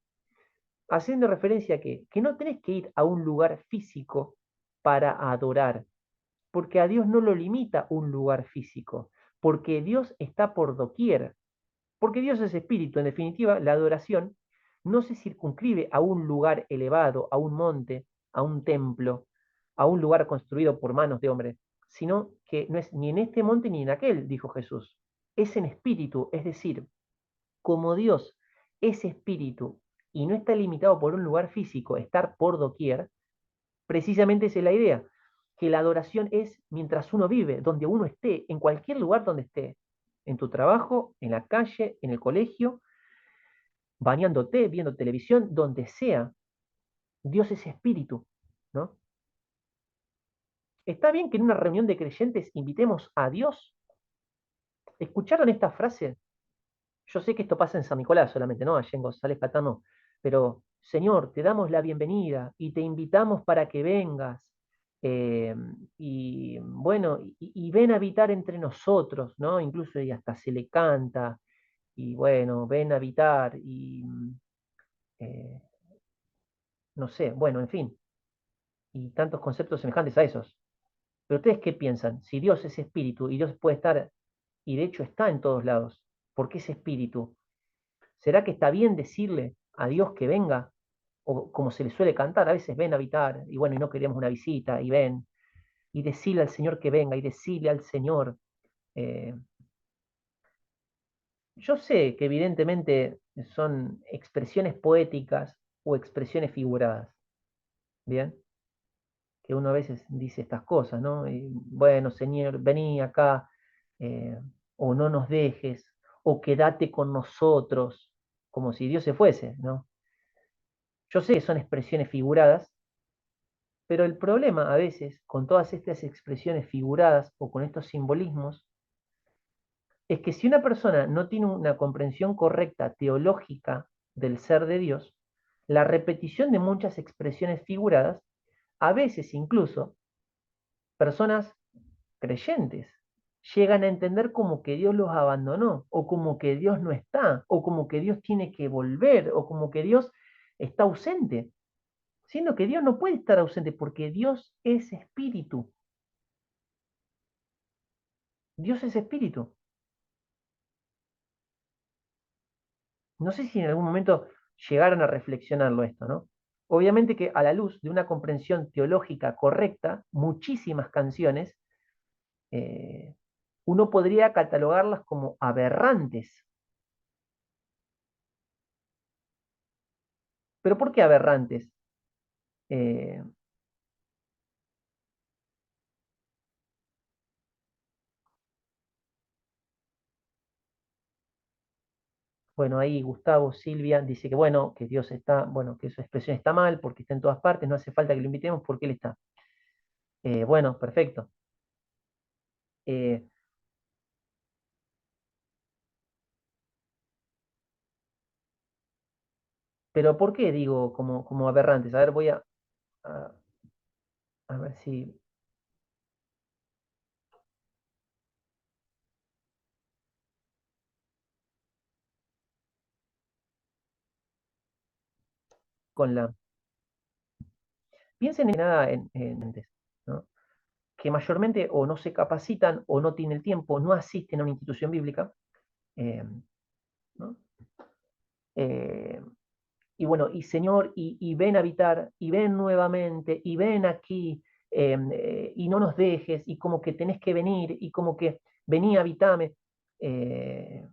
haciendo referencia a que no tenés que ir a un lugar físico para adorar, porque a Dios no lo limita un lugar físico, porque Dios está por doquier, porque Dios es espíritu. En definitiva, la adoración no se circunscribe a un lugar elevado, a un monte, a un templo, a un lugar construido por manos de hombres, sino que no es ni en este monte ni en aquel, dijo Jesús. Es en espíritu, es decir, como Dios es espíritu y no está limitado por un lugar físico, estar por doquier, precisamente esa es la idea, que la adoración es mientras uno vive, donde uno esté, en cualquier lugar donde esté, en tu trabajo, en la calle, en el colegio, bañándote, viendo televisión, donde sea. Dios es espíritu, ¿no? ¿Está bien que en una reunión de creyentes invitemos a Dios? ¿Escucharon esta frase? Yo sé que esto pasa en San Nicolás solamente, ¿no? Allá en González Catán no. Pero, Señor, te damos la bienvenida y te invitamos para que vengas. eh, y bueno, y ven a habitar entre nosotros, ¿no? Incluso y hasta se le canta, y bueno, ven a habitar, y eh, no sé, bueno, en fin, y tantos conceptos semejantes a esos. Pero ustedes, ¿qué piensan? Si Dios es espíritu y Dios puede estar, y de hecho está en todos lados, ¿por qué es espíritu? ¿Será que está bien decirle a Dios que venga? O como se le suele cantar, a veces ven a habitar, y bueno, y no queremos una visita, y ven, y decirle al Señor que venga, y decirle al Señor. eh, yo sé que evidentemente son expresiones poéticas o expresiones figuradas, ¿bien? Que uno a veces dice estas cosas, ¿no? Y, bueno, Señor, vení acá, eh, o no nos dejes, o quédate con nosotros, como si Dios se fuese, ¿no? Yo sé que son expresiones figuradas, pero el problema a veces con todas estas expresiones figuradas o con estos simbolismos es que si una persona no tiene una comprensión correcta teológica del ser de Dios, la repetición de muchas expresiones figuradas, a veces incluso personas creyentes llegan a entender como que Dios los abandonó, o como que Dios no está, o como que Dios tiene que volver, o como que Dios está ausente, siendo que Dios no puede estar ausente porque Dios es espíritu. Dios es espíritu. No sé si en algún momento llegaron a reflexionarlo esto, ¿no? Obviamente que a la luz de una comprensión teológica correcta, muchísimas canciones, eh, uno podría catalogarlas como aberrantes. Pero ¿por qué aberrantes? Eh, bueno, ahí Gustavo Silvia dice que bueno, que Dios está, bueno, que su expresión está mal porque está en todas partes, no hace falta que lo invitemos porque Él está. Bueno, perfecto. Eh, pero ¿por qué digo como aberrantes? A ver, a, a ver si con la... Piensen en nada ¿no? Que mayormente o no se capacitan o no tienen el tiempo, no asisten a una institución bíblica, eh, ¿no? Eh, y bueno, y Señor, y ven a habitar, y ven nuevamente, y ven aquí, y no nos dejes, y como que tenés que venir, y como que vení, habitame. Eh,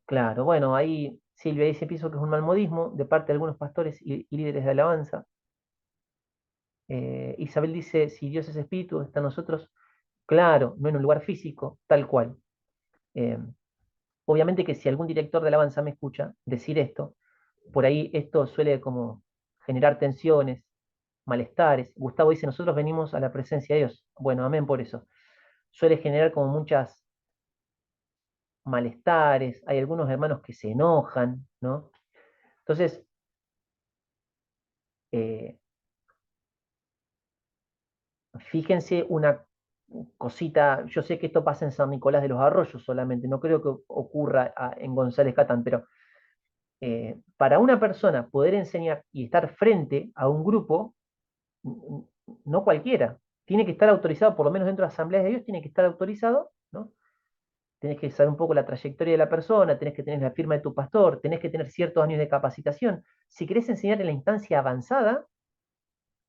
claro, bueno, ahí Silvia dice, pienso que es un mal modismo de parte de algunos pastores y líderes de alabanza. Isabel dice, si Dios es espíritu, está en nosotros, claro, no en un lugar físico, tal cual. Eh, obviamente que si algún director de alabanza me escucha decir esto, por ahí esto suele como generar tensiones, malestares. Gustavo dice, nosotros venimos a la presencia de Dios. Bueno, amén por eso. Suele generar como muchas malestares, hay algunos hermanos que se enojan, ¿no? Entonces, eh, fíjense una cosita, yo sé que esto pasa en San Nicolás de los Arroyos solamente, no creo que ocurra en González Catán, pero para una persona poder enseñar y estar frente a un grupo, no cualquiera, tiene que estar autorizado, por lo menos dentro de las asambleas de Dios, tiene que estar autorizado, ¿no? Tenés que saber un poco la trayectoria de la persona, tenés que tener la firma de tu pastor, tenés que tener ciertos años de capacitación. Si querés enseñar en la instancia avanzada,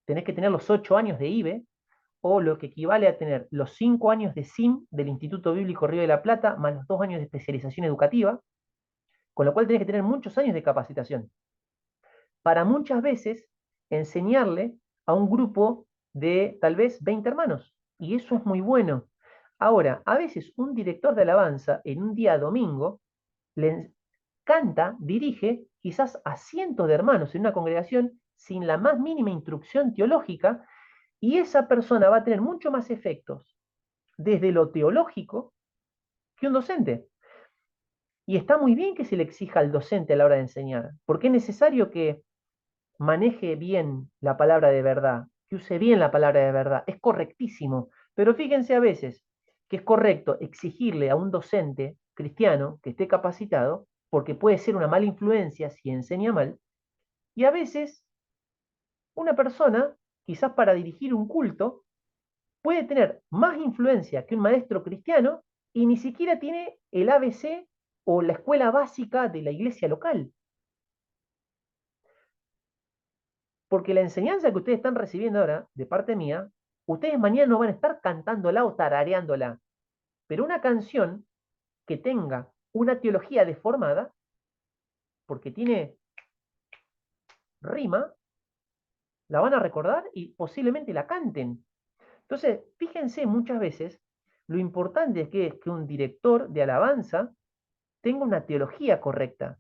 tenés que tener los 8 años de IBE, o lo que equivale a tener los 5 años de SIM del Instituto Bíblico Río de la Plata, más los 2 años de especialización educativa, con lo cual tenés que tener muchos años de capacitación para muchas veces enseñarle a un grupo de tal vez 20 hermanos. Y eso es muy bueno. Ahora, a veces un director de alabanza en un día domingo le canta, dirige quizás a cientos de hermanos en una congregación sin la más mínima instrucción teológica y esa persona va a tener mucho más efectos desde lo teológico que un docente. Y está muy bien que se le exija al docente a la hora de enseñar, porque es necesario que maneje bien la palabra de verdad, que use bien la palabra de verdad, es correctísimo. Pero fíjense a veces que es correcto exigirle a un docente cristiano que esté capacitado, porque puede ser una mala influencia si enseña mal, y a veces una persona, quizás para dirigir un culto, puede tener más influencia que un maestro cristiano y ni siquiera tiene el ABC o la escuela básica de la iglesia local. Porque la enseñanza que ustedes están recibiendo ahora, de parte mía, ustedes mañana no van a estar cantándola o tarareándola, pero una canción que tenga una teología deformada, porque tiene rima, la van a recordar y posiblemente la canten. Entonces, fíjense muchas veces lo importante que es que un director de alabanza tenga una teología correcta.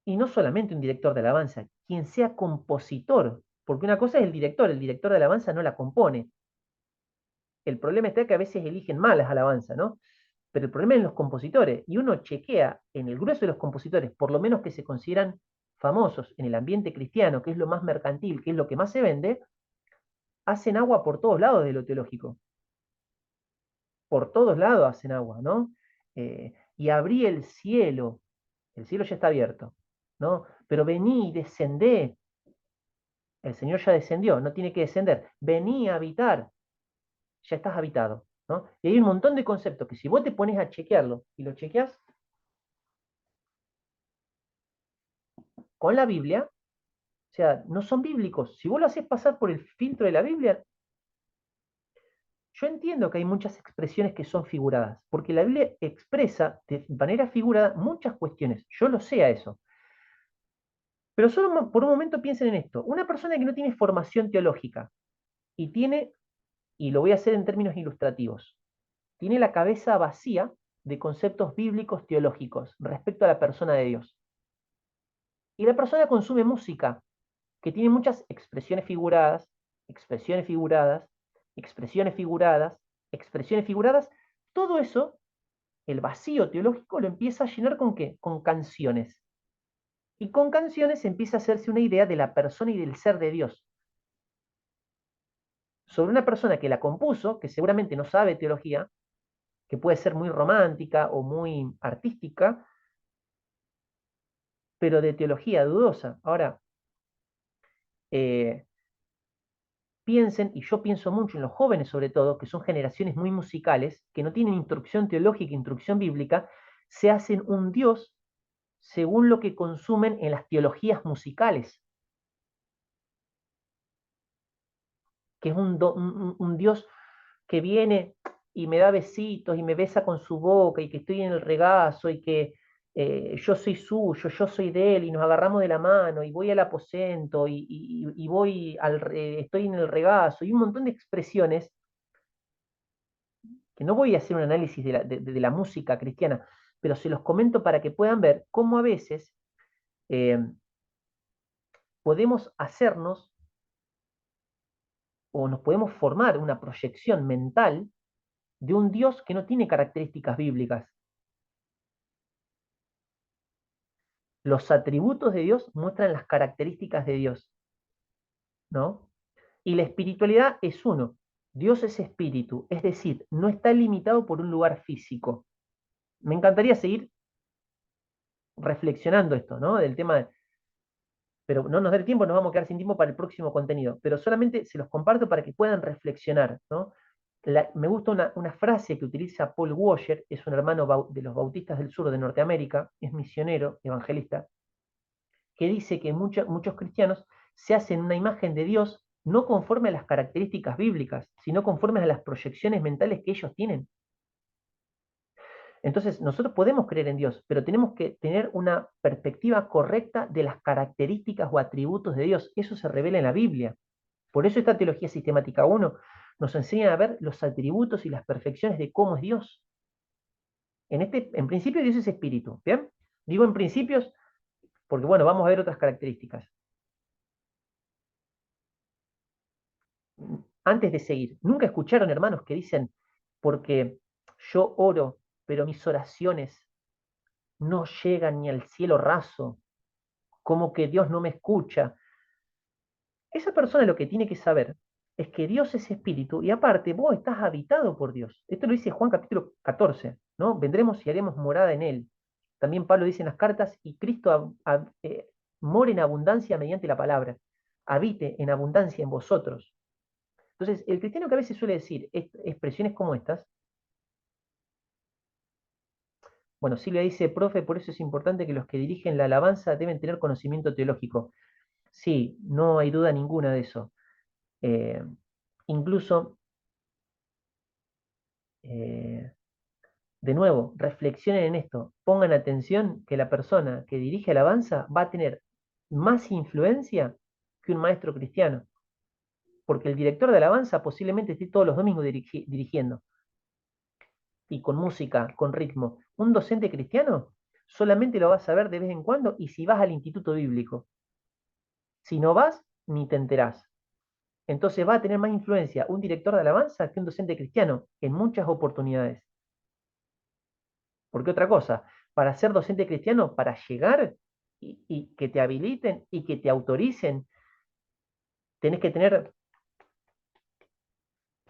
Y no solamente un director de alabanza, quien sea compositor, porque una cosa es el director de alabanza no la compone. El problema está que a veces eligen malas alabanzas, ¿no? Pero el problema es en los compositores. Y uno chequea en el grueso de los compositores, por lo menos que se consideran famosos en el ambiente cristiano, que es lo más mercantil, que es lo que más se vende, hacen agua por todos lados de lo teológico. Por todos lados hacen agua, ¿no? Y abrí el cielo ya está abierto, ¿no? Pero vení y descendé, el Señor ya descendió, no tiene que descender, vení a habitar, ya estás habitado, ¿no? Y hay un montón de conceptos que si vos te pones a chequearlo y lo chequeas con la Biblia, o sea, no son bíblicos. Si vos lo haces pasar por el filtro de la Biblia, yo entiendo que hay muchas expresiones que son figuradas, porque la Biblia expresa de manera figurada muchas cuestiones. Yo lo sé a eso. Pero solo por un momento piensen en esto. Una persona que no tiene formación teológica y tiene, y lo voy a hacer en términos ilustrativos, tiene la cabeza vacía de conceptos bíblicos teológicos respecto a la persona de Dios. Y la persona consume música que tiene muchas expresiones figuradas, expresiones figuradas, expresiones figuradas, expresiones figuradas. Todo eso, el vacío teológico lo empieza a llenar ¿con qué? Con canciones. Y con canciones empieza a hacerse una idea de la persona y del ser de Dios. Sobre una persona que la compuso, que seguramente no sabe teología, que puede ser muy romántica o muy artística, pero de teología dudosa. Ahora, eh, piensen, y yo pienso mucho en los jóvenes sobre todo, que son generaciones muy musicales, que no tienen instrucción teológica, instrucción bíblica, se hacen un Dios según lo que consumen en las teologías musicales, que es un Dios que viene y me da besitos y me besa con su boca y que estoy en el regazo y que yo soy suyo, yo soy de él y nos agarramos de la mano y voy al aposento y voy estoy en el regazo y un montón de expresiones que no voy a hacer un análisis de la música cristiana, pero se los comento para que puedan ver cómo a veces eh, podemos hacernos o nos podemos formar una proyección mental de un Dios que no tiene características bíblicas. Los atributos de Dios muestran las características de Dios, ¿no? Y la espiritualidad es uno. Dios es espíritu, es decir, no está limitado por un lugar físico. Me encantaría seguir reflexionando esto, ¿no? Del tema de, pero no nos da el tiempo, nos vamos a quedar sin tiempo para el próximo contenido. Pero solamente se los comparto para que puedan reflexionar, ¿no? Me gusta una frase que utiliza Paul Washer, es un hermano de los bautistas del sur de Norteamérica, es misionero, evangelista, que dice que muchos cristianos se hacen una imagen de Dios no conforme a las características bíblicas, sino conforme a las proyecciones mentales que ellos tienen. Entonces, nosotros podemos creer en Dios, pero tenemos que tener una perspectiva correcta de las características o atributos de Dios. Eso se revela en la Biblia. Por eso esta teología sistemática 1 nos enseña a ver los atributos y las perfecciones de cómo es Dios. En principio Dios es espíritu, ¿bien? Digo en principios porque, bueno, vamos a ver otras características. Antes de seguir, ¿nunca escucharon, hermanos, que dicen, porque yo oro, pero mis oraciones no llegan ni al cielo raso, como que Dios no me escucha? Esa persona lo que tiene que saber es que Dios es espíritu y aparte vos estás habitado por Dios. Esto lo dice Juan capítulo 14, ¿no? Vendremos y haremos morada en él. También Pablo dice en las cartas, y Cristo mora en abundancia mediante la palabra, habite en abundancia en vosotros. Entonces, el cristiano que a veces suele decir expresiones como estas, bueno, Silvia dice, profe, por eso es importante que los que dirigen la alabanza deben tener conocimiento teológico. Sí, no hay duda ninguna de eso. Eh, incluso, eh, de nuevo, reflexionen en esto, pongan atención que la persona que dirige alabanza va a tener más influencia que un maestro cristiano, porque el director de alabanza posiblemente esté todos los domingos dirigiendo, y con música, con ritmo. Un docente cristiano solamente lo vas a ver de vez en cuando y si vas al instituto bíblico. Si no vas, ni te enterás. Entonces va a tener más influencia un director de alabanza que un docente cristiano en muchas oportunidades. Porque otra cosa, para ser docente cristiano, para llegar y que te habiliten y que te autoricen, tenés que tener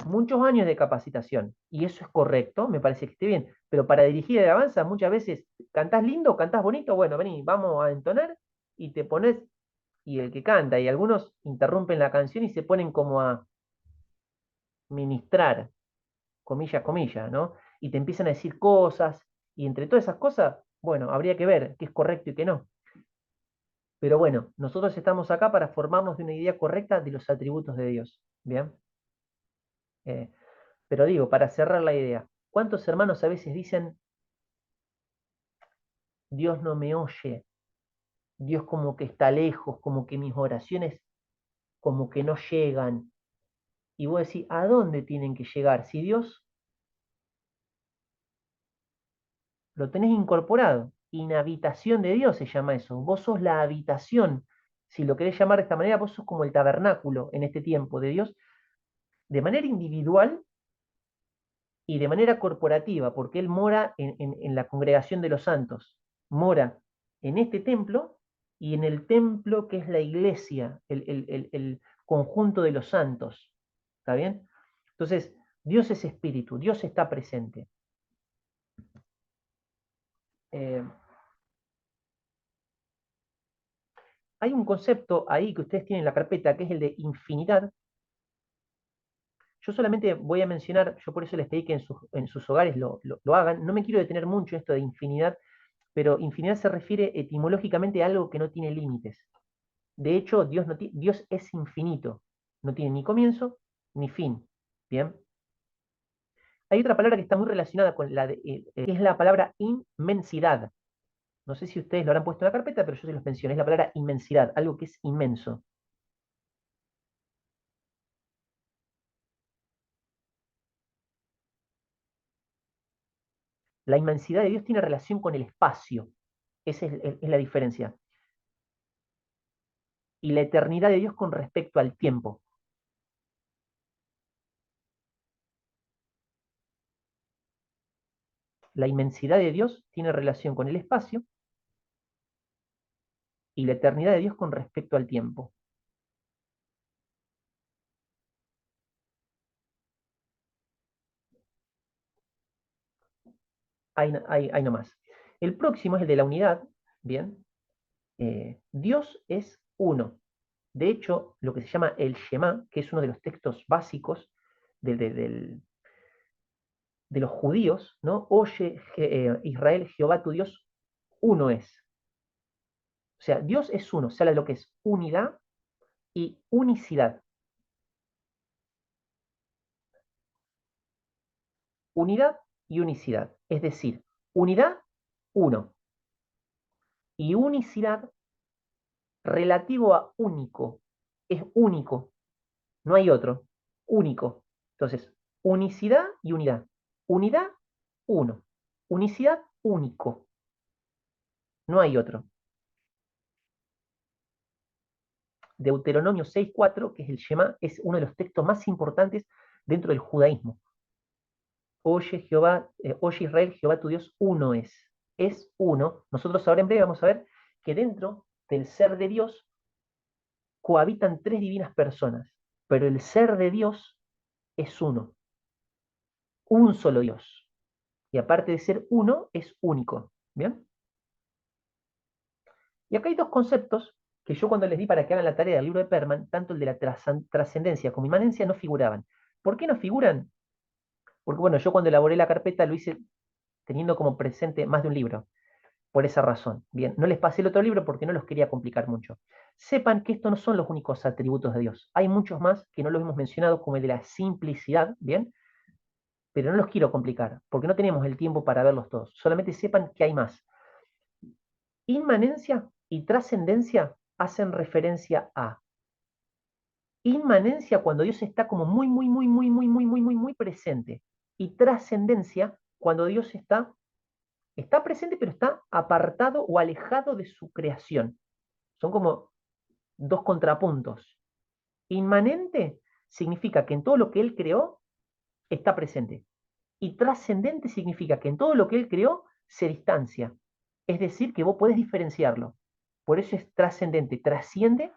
muchos años de capacitación. Y eso es correcto, me parece que esté bien. Pero para dirigir alabanza, muchas veces cantás lindo, cantás bonito, bueno, vení, vamos a entonar y te pones, y el que canta, y algunos interrumpen la canción y se ponen como a ministrar, comillas, comillas, ¿no? Y te empiezan a decir cosas, y entre todas esas cosas, bueno, habría que ver qué es correcto y qué no. Pero bueno, nosotros estamos acá para formarnos de una idea correcta de los atributos de Dios. ¿Bien? Eh, Pero digo, para cerrar la idea, ¿cuántos hermanos a veces dicen, Dios no me oye, Dios como que está lejos, como que mis oraciones como que no llegan? Y vos decís, ¿a dónde tienen que llegar? Si Dios lo tenés incorporado, inhabitación de Dios se llama eso, vos sos la habitación, si lo querés llamar de esta manera, vos sos como el tabernáculo en este tiempo de Dios, de manera individual y de manera corporativa, porque Él mora en la congregación de los santos, mora en este templo y en el templo que es la iglesia, el conjunto de los santos. ¿Está bien? Entonces, Dios es espíritu, Dios está presente. Eh, Hay un concepto ahí que ustedes tienen en la carpeta, que es el de infinidad. Yo solamente voy a mencionar, yo por eso les pedí que en sus hogares lo hagan. No me quiero detener mucho en esto de infinidad, pero infinidad se refiere etimológicamente a algo que no tiene límites. De hecho, Dios, no Dios es infinito, no tiene ni comienzo ni fin. Bien. Hay otra palabra que está muy relacionada con que es la palabra inmensidad. No sé si ustedes lo habrán puesto en la carpeta, pero yo se los mencioné. Es la palabra inmensidad, algo que es inmenso. La inmensidad de Dios tiene relación con el espacio. Esa es la diferencia. Y la eternidad de Dios con respecto al tiempo. La inmensidad de Dios tiene relación con el espacio y la eternidad de Dios con respecto al tiempo. Ahí nomás. El próximo es el de la unidad. Bien. Dios es uno. De hecho, lo que se llama el Shema, que es uno de los textos básicos de los judíos, ¿no? Oye, Israel, Jehová tu Dios, uno es. O sea, Dios es uno. Se habla de lo que es unidad y unicidad. Unidad y unicidad. Es decir, unidad, uno. Y unicidad, relativo a único. Es único. No hay otro. Único. Entonces, unicidad y unidad. Unidad, uno. Unicidad, único. No hay otro. Deuteronomio 6:4, que es el Shema, es uno de los textos más importantes dentro del judaísmo. Oye Jehová, oye Israel, Jehová tu Dios, uno es. Es uno. Nosotros ahora en breve vamos a ver que dentro del ser de Dios cohabitan tres divinas personas, pero el ser de Dios es uno, un solo Dios. Y aparte de ser uno, es único. ¿Bien? Y acá hay dos conceptos que yo cuando les di para que hagan la tarea del libro de Perman, tanto el de la trascendencia como inmanencia, no figuraban. ¿Por qué no figuran? Porque bueno, yo cuando elaboré la carpeta lo hice teniendo como presente más de un libro, por esa razón. Bien, no les pasé el otro libro porque no los quería complicar mucho. Sepan que estos no son los únicos atributos de Dios. Hay muchos más que no los hemos mencionado, como el de la simplicidad, ¿bien? Pero no los quiero complicar, porque no tenemos el tiempo para verlos todos. Solamente sepan que hay más. Inmanencia y trascendencia hacen referencia a inmanencia cuando Dios está como muy, muy, muy, muy, muy, muy, muy, muy, muy presente. Y trascendencia cuando Dios está presente, pero está apartado o alejado de su creación. Son como dos contrapuntos. Inmanente significa que en todo lo que Él creó está presente. Y trascendente significa que en todo lo que Él creó se distancia. Es decir, que vos podés diferenciarlo. Por eso es trascendente, trasciende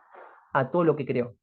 a todo lo que creó.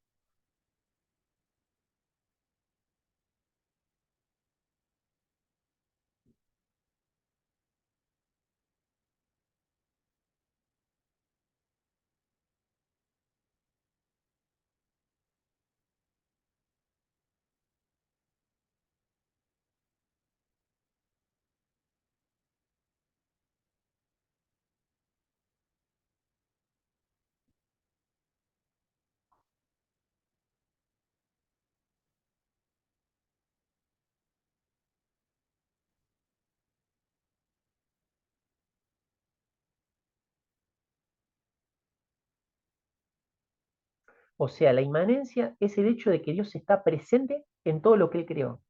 O sea, la inmanencia es el hecho de que Dios está presente en todo lo que Él creó.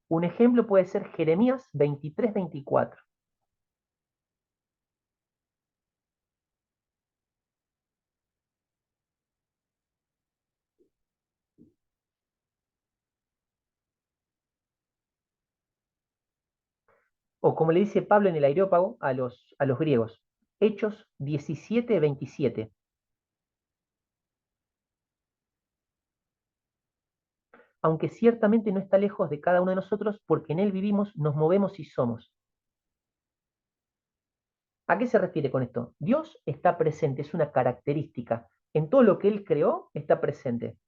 Un ejemplo puede ser Jeremías 23-24. O como le dice Pablo en el Areópago a los griegos, Hechos 17-27. Aunque ciertamente no está lejos de cada uno de nosotros, porque en Él vivimos, nos movemos y somos. ¿A qué se refiere con esto? Dios está presente, es una característica. En todo lo que Él creó está presente.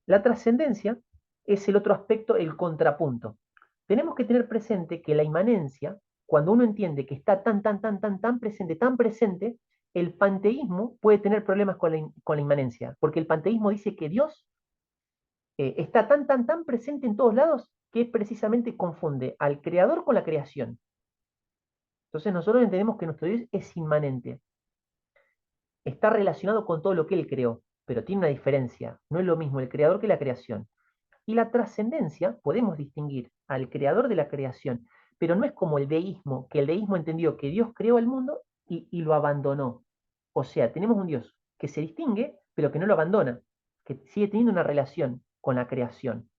La trascendencia es el otro aspecto, el contrapunto. Tenemos que tener presente que la inmanencia, cuando uno entiende que está tan presente, el panteísmo puede tener problemas con la inmanencia, porque el panteísmo dice que Dios está tan presente en todos lados que precisamente confunde al creador con la creación. Entonces nosotros entendemos que nuestro Dios es inmanente, está relacionado con todo lo que Él creó, pero tiene una diferencia, no es lo mismo el creador que la creación. Y la trascendencia, podemos distinguir al creador de la creación, pero no es como el deísmo, que el deísmo entendió que Dios creó el mundo y lo abandonó. O sea, tenemos un Dios que se distingue, pero que no lo abandona, que sigue teniendo una relación con la creación.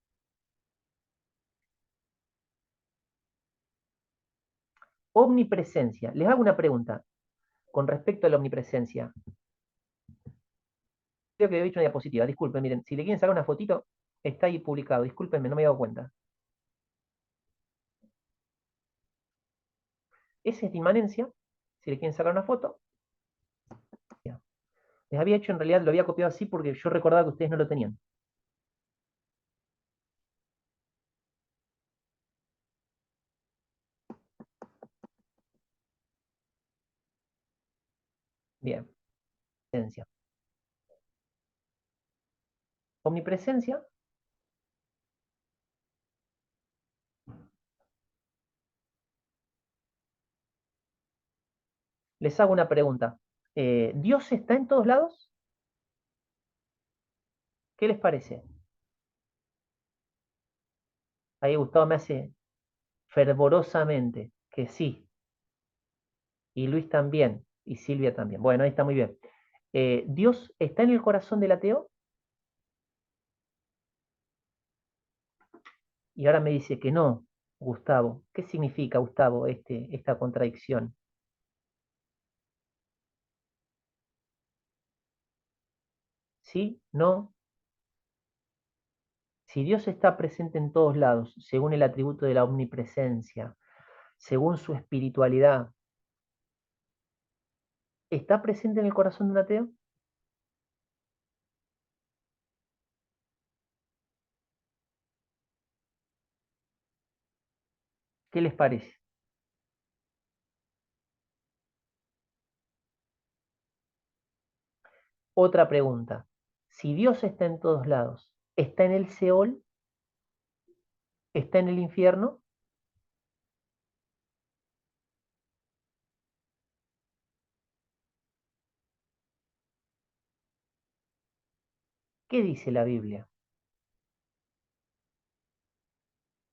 Omnipresencia. Les hago una pregunta con respecto a la omnipresencia. Creo que había dicho una diapositiva, disculpen, miren, si le quieren sacar una fotito, está ahí publicado, discúlpenme, no me he dado cuenta. Esa es inmanencia, si le quieren sacar una foto. Les había hecho, en realidad lo había copiado así porque yo recordaba que ustedes no lo tenían. Bien, presencia. Omnipresencia, les hago una pregunta. ¿Dios está en todos lados? ¿Qué les parece? Ahí Gustavo me hace fervorosamente que sí, y Luis también, y Silvia también. Bueno, ahí está muy bien. ¿Dios está en el corazón del ateo? Y ahora me dice que no, Gustavo. ¿Qué significa, Gustavo, esta contradicción? ¿Sí? ¿No? Si Dios está presente en todos lados, según el atributo de la omnipresencia, según su espiritualidad, ¿está presente en el corazón de un ateo? ¿Qué les parece? Otra pregunta. Si Dios está en todos lados, ¿está en el Seol? ¿Está en el infierno? ¿Qué dice la Biblia?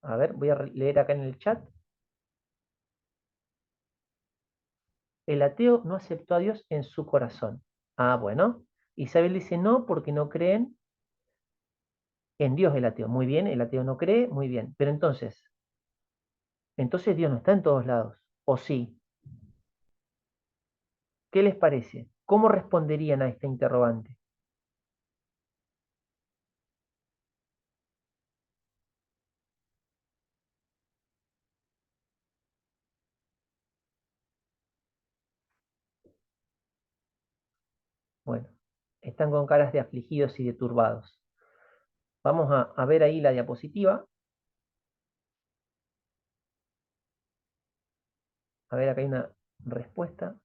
A ver, voy a leer acá en el chat. El ateo no aceptó a Dios en su corazón. Ah, bueno. Isabel dice no porque no creen en Dios el ateo. Muy bien, el ateo no cree, muy bien. Pero entonces Dios no está en todos lados. ¿O sí? ¿Qué les parece? ¿Cómo responderían a esta interrogante? Bueno, están con caras de afligidos y de turbados. Vamos a ver ahí la diapositiva. A ver, acá hay una respuesta.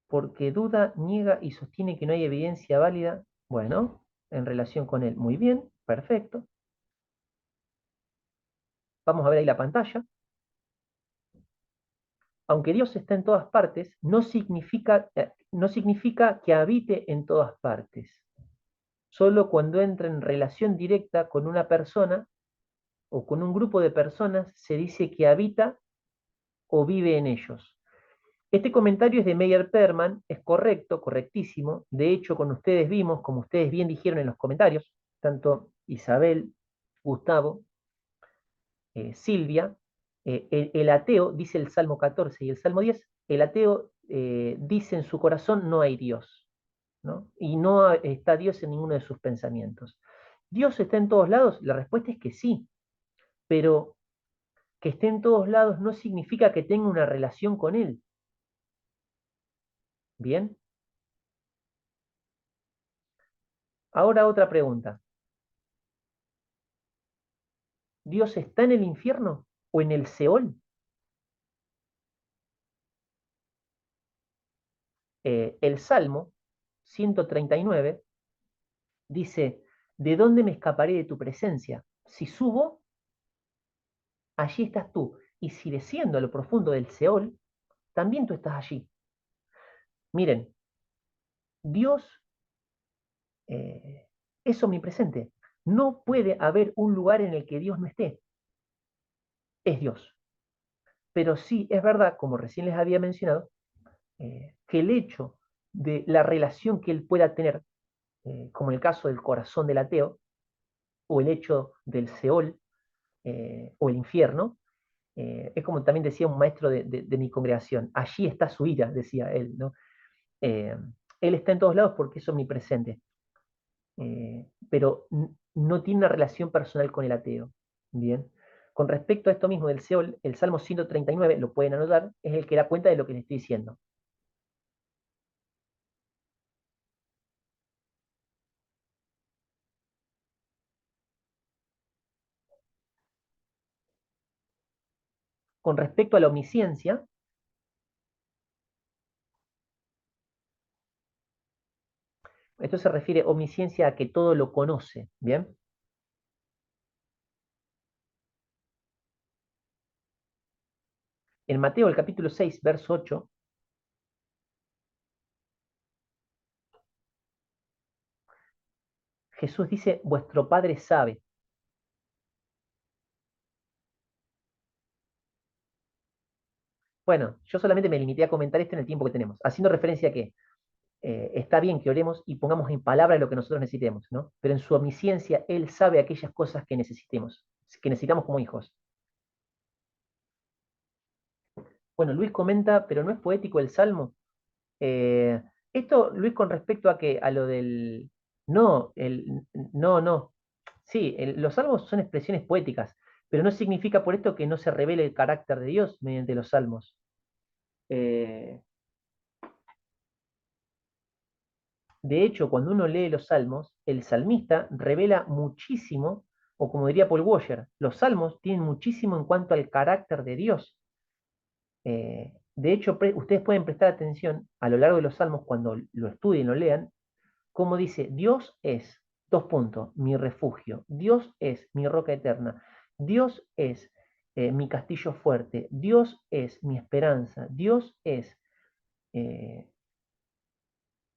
Porque duda, niega y sostiene que no hay evidencia válida. Bueno, en relación con él. Muy bien, perfecto. Vamos a ver ahí la pantalla. aunque Dios está en todas partes, no significa que habite en todas partes. Solo cuando entra en relación directa con una persona o con un grupo de personas se dice que habita o vive en ellos. Este comentario es de Meyer Perman, es correcto, correctísimo. De hecho, con ustedes vimos, como ustedes bien dijeron en los comentarios, tanto Isabel, Gustavo, Silvia, el ateo, dice el Salmo 14 y el Salmo 10, el ateo dice en su corazón no hay Dios, ¿no? Y no está Dios en ninguno de sus pensamientos. ¿Dios está en todos lados? La respuesta es que sí, pero que esté en todos lados no significa que tenga una relación con Él. ¿Bien? Ahora otra pregunta. ¿Dios está en el infierno o en el Seol? El Salmo 139 dice, ¿de dónde me escaparé de tu presencia? Si subo, allí estás tú. Y si desciendo a lo profundo del Seol, también tú estás allí. Miren, Dios es omnipresente. No puede haber un lugar en el que Dios no esté. Es Dios. Pero sí es verdad, como recién les había mencionado, que el hecho de la relación que él pueda tener, como en el caso del corazón del ateo, o el hecho del Seol, o el infierno, es como también decía un maestro de mi congregación, allí está su ira, decía él, ¿no? Eh, Él está en todos lados porque es omnipresente, pero no tiene una relación personal con el ateo. Bien. Con respecto a esto mismo del Seol, el Salmo 139, lo pueden anotar, es el que da cuenta de lo que les estoy diciendo. Con respecto a la omnisciencia, esto se refiere a omnisciencia a que todo lo conoce. Bien. En Mateo, el capítulo 6, verso 8, Jesús dice, vuestro Padre sabe. Bueno, yo solamente me limité a comentar esto en el tiempo que tenemos, haciendo referencia a que está bien que oremos y pongamos en palabra lo que nosotros necesitemos, ¿no? Pero en su omnisciencia, Él sabe aquellas cosas que necesitemos, que necesitamos como hijos. Bueno, Luis comenta, pero no es poético el Salmo. Eh, Esto, Luis, con respecto a que a lo del... No, no, no. Sí, los salmos son expresiones poéticas, pero no significa por esto que no se revele el carácter de Dios mediante los salmos. Eh, De hecho, cuando uno lee los salmos, el salmista revela muchísimo, o como diría Paul Washer, los salmos tienen muchísimo en cuanto al carácter de Dios. De hecho, ustedes pueden prestar atención a lo largo de los salmos cuando lo estudien, lo lean, como dice, Dios es, dos puntos, mi refugio, Dios es mi roca eterna, Dios es mi castillo fuerte, Dios es mi esperanza, Dios es... eh,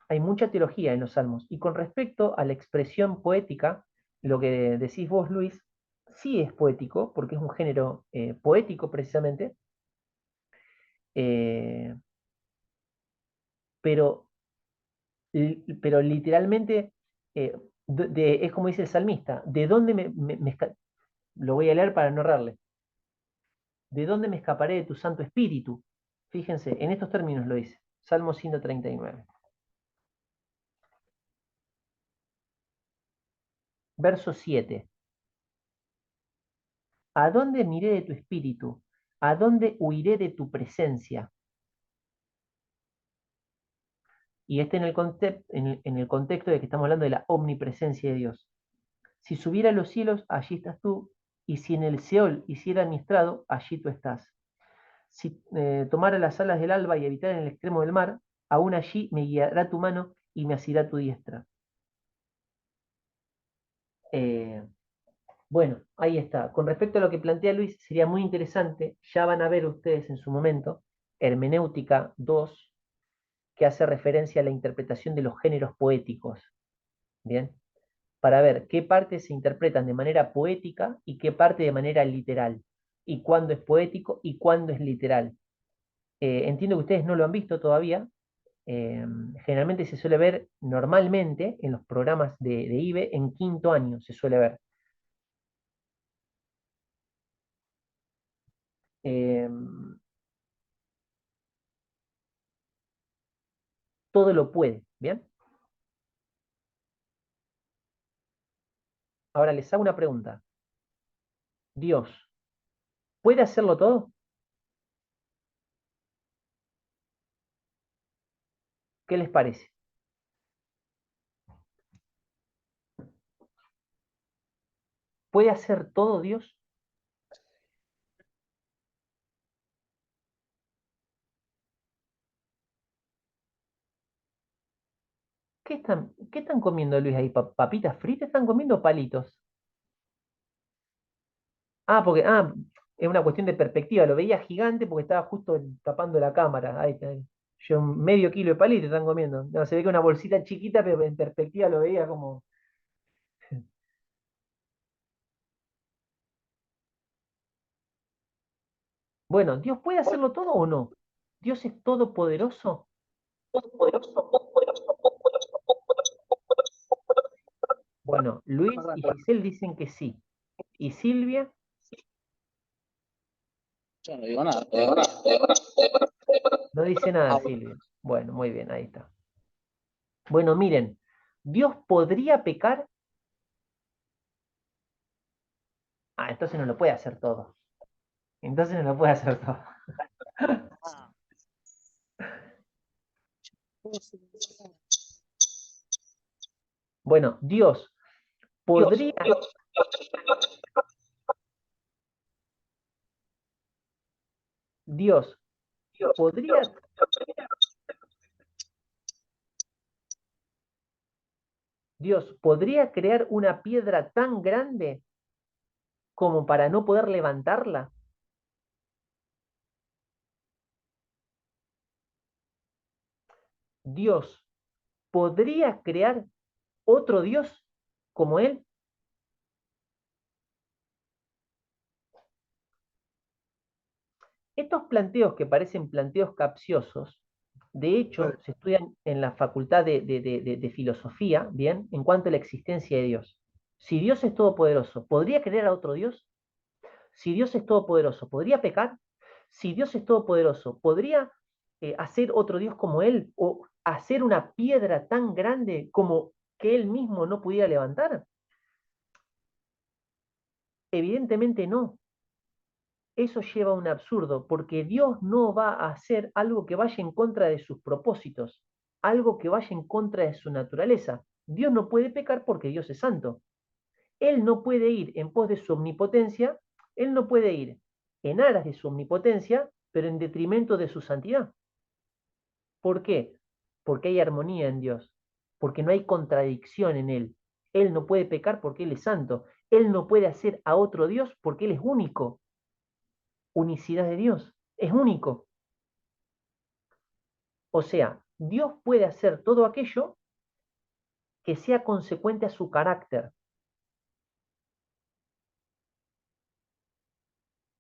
hay mucha teología en los salmos. Y con respecto a la expresión poética, lo que decís vos, Luis, sí es poético, porque es un género poético precisamente, eh, pero, pero literalmente es como dice el salmista, ¿de dónde lo voy a leer para no errarle? ¿De dónde me escaparé de tu Santo Espíritu? Fíjense, en estos términos lo dice, Salmo 139. Verso 7. ¿A dónde miré de tu espíritu? ¿A dónde huiré de tu presencia? Y este en el contexto de que estamos hablando de la omnipresencia de Dios. Si subiera a los cielos, allí estás tú, y si en el Seol hiciera mi estrado, allí tú estás. Si tomara las alas del alba y habitara en el extremo del mar, aún allí me guiará tu mano y me asirá tu diestra. Eh, bueno, ahí está. Con respecto a lo que plantea Luis, sería muy interesante, ya van a ver ustedes en su momento, Hermenéutica 2, que hace referencia a la interpretación de los géneros poéticos. Bien, para ver qué partes se interpretan de manera poética y qué parte de manera literal, y cuándo es poético y cuándo es literal. Entiendo que ustedes no lo han visto todavía. eh, Generalmente se suele ver normalmente en los programas de IBE en quinto año, se suele ver. Eh, Todo lo puede, ¿bien? Ahora les hago una pregunta. ¿Dios puede hacerlo todo? ¿Qué les parece? ¿Puede hacer todo Dios? ¿Qué están comiendo, Luis, ahí? ¿Papitas fritas están comiendo o palitos? Es una cuestión de perspectiva. Lo veía gigante porque estaba justo tapando la cámara. Ahí está. Yo medio kilo de palitos están comiendo. No, se ve que una bolsita chiquita, pero en perspectiva lo veía como. Bueno, ¿Dios puede hacerlo todo o no? ¿Dios es todopoderoso? Bueno, Luis y Giselle dicen que sí. ¿Y Silvia? Yo no digo nada. No dice nada, Silvia. Bueno, muy bien, ahí está. Bueno, miren, ¿Dios podría pecar? Entonces no lo puede hacer todo. Entonces no lo puede hacer todo. Bueno, podría, Dios podría, Dios podría crear una piedra tan grande como para no poder levantarla. Dios podría crear otro Dios como él. Estos planteos que parecen planteos capciosos, de hecho, se estudian en la Facultad de Filosofía, ¿bien? En cuanto a la existencia de Dios. Si Dios es todopoderoso, ¿podría crear a otro Dios? Si Dios es todopoderoso, ¿podría pecar? Si Dios es todopoderoso, ¿podría hacer otro Dios como Él? ¿O hacer una piedra tan grande como que Él mismo no pudiera levantar? Evidentemente no. Eso lleva a un absurdo, porque Dios no va a hacer algo que vaya en contra de sus propósitos, algo que vaya en contra de su naturaleza. Dios no puede pecar porque Dios es santo. Él no puede ir en pos de su omnipotencia, Él no puede ir en aras de su omnipotencia, pero en detrimento de su santidad. ¿Por qué? Porque hay armonía en Dios, porque no hay contradicción en Él. Él no puede pecar porque Él es santo. Él no puede hacer a otro Dios porque Él es único. Unicidad de Dios. Es único. O sea, Dios puede hacer todo aquello que sea consecuente a su carácter.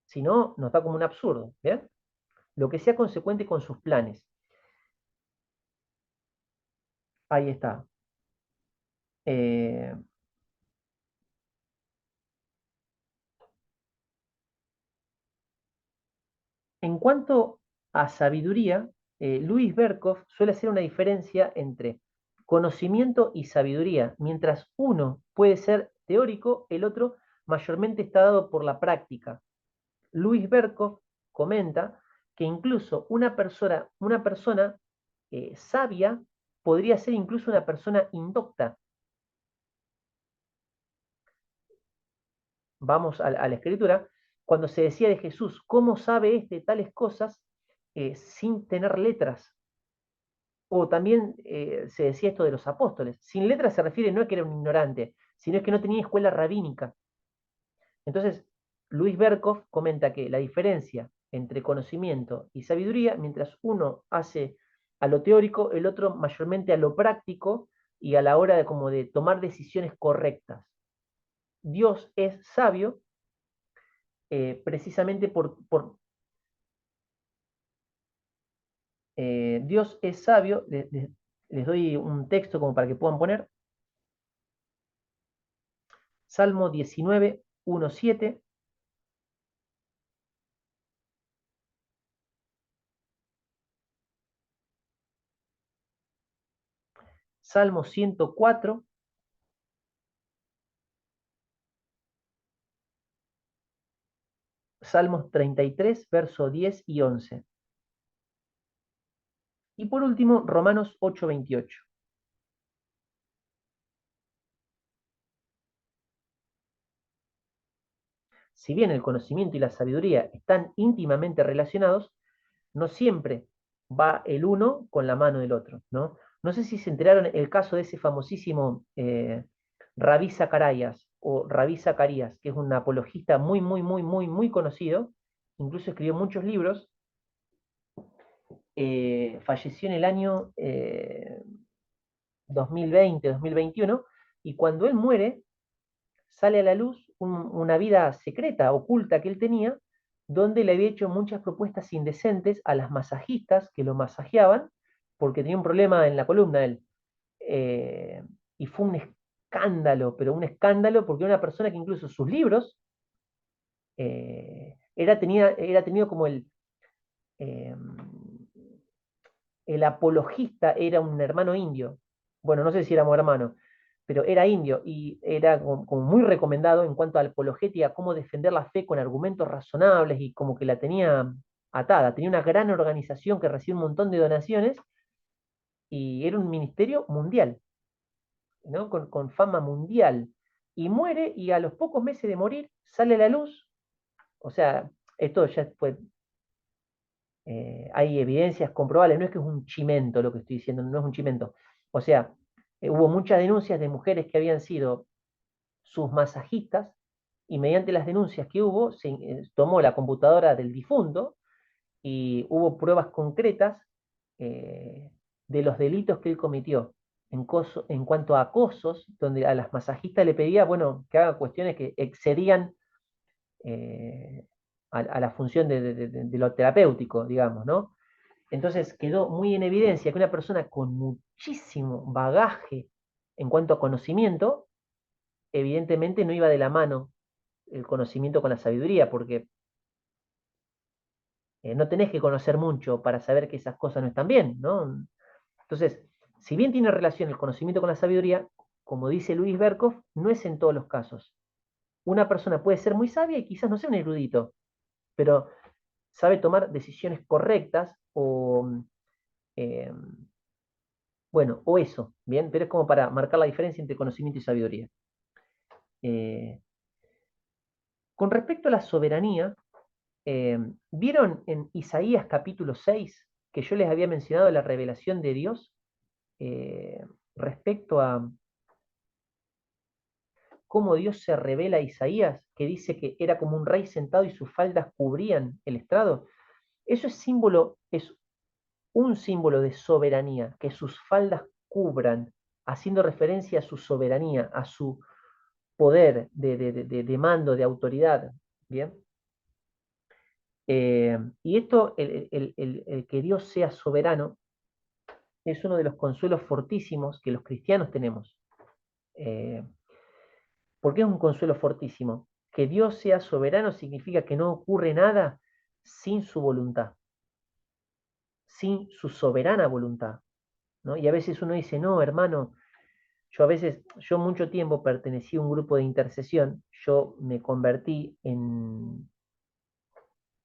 Si no, nos da como un absurdo. ¿Bien? Lo que sea consecuente con sus planes. Ahí está. Eh, En cuanto a sabiduría, Luis Berkhoff suele hacer una diferencia entre conocimiento y sabiduría. Mientras uno puede ser teórico, el otro mayormente está dado por la práctica. Luis Berkhoff comenta que incluso una persona sabia podría ser incluso una persona indocta. Vamos a la escritura, cuando se decía de Jesús, ¿cómo sabe este tales cosas sin tener letras? O también se decía esto de los apóstoles. Sin letras se refiere no a que era un ignorante, sino es que no tenía escuela rabínica. Entonces, Luis Berkhoff comenta que la diferencia entre conocimiento y sabiduría, mientras uno hace a lo teórico, el otro mayormente a lo práctico y a la hora de, como de tomar decisiones correctas. Dios es sabio precisamente Dios es sabio, les doy un texto como para que puedan poner, Salmo 19, 1, 7, Salmo 104, Salmos 33, verso 10 y 11. Y por último, Romanos 8, 28. Si bien el conocimiento y la sabiduría están íntimamente relacionados, no siempre va el uno con la mano del otro, ¿no? No sé si se enteraron el caso de ese famosísimo Rabí Zacarías o Rabí Zacarías, que es un apologista muy, muy, muy, muy, muy conocido, incluso escribió muchos libros, falleció en el año 2020, 2021, y cuando él muere, sale a la luz una vida secreta, oculta que él tenía, donde le había hecho muchas propuestas indecentes a las masajistas que lo masajeaban, porque tenía un problema en la columna él. Eh, y fue un escándalo, pero un escándalo porque era una persona que incluso sus libros era tenido como eh, el apologista era un hermano indio. Bueno, no sé si éramos hermanos, pero era indio y era como muy recomendado en cuanto a apologética, cómo defender la fe con argumentos razonables y como que la tenía atada. Tenía una gran organización que recibe un montón de donaciones y era un ministerio mundial, ¿no? Con fama mundial. Y muere y a los pocos meses de morir sale a la luz. O sea, esto ya fue hay evidencias comprobables, no es que es un chimento lo que estoy diciendo, no es un chimento. O sea, hubo muchas denuncias de mujeres que habían sido sus masajistas y mediante las denuncias que hubo, se tomó la computadora del difunto y hubo pruebas concretas eh, de los delitos que él cometió en cuanto a acosos, donde a las masajistas le pedía, bueno, que hagan cuestiones que excedían eh, a la función de lo terapéutico, digamos, ¿no? Entonces quedó muy en evidencia que una persona con muchísimo bagaje en cuanto a conocimiento, evidentemente no iba de la mano el conocimiento con la sabiduría, porque no tenés que conocer mucho para saber que esas cosas no están bien, ¿no? Entonces, si bien tiene relación el conocimiento con la sabiduría, como dice Luis Berkhoff, no es en todos los casos. Una persona puede ser muy sabia y quizás no sea un erudito, pero sabe tomar decisiones correctas o eh, bueno, o eso, bien, pero es como para marcar la diferencia entre conocimiento y sabiduría. Eh, con respecto a la soberanía, eh, ¿vieron en Isaías capítulo 6 que yo les había mencionado la revelación de Dios eh, respecto a cómo Dios se revela a Isaías, que dice que era como un rey sentado y sus faldas cubrían el estrado? Eso es un símbolo de soberanía, que sus faldas cubran, haciendo referencia a su soberanía, a su poder de mando, de autoridad. ¿Bien? Y esto, el que Dios sea soberano, es uno de los consuelos fortísimos que los cristianos tenemos. Eh, ¿Por qué es un consuelo fortísimo? Que Dios sea soberano significa que no ocurre nada sin su voluntad, sin su soberana voluntad, ¿no? Y a veces uno dice, no, hermano, yo mucho tiempo pertenecí a un grupo de intercesión, yo me convertí en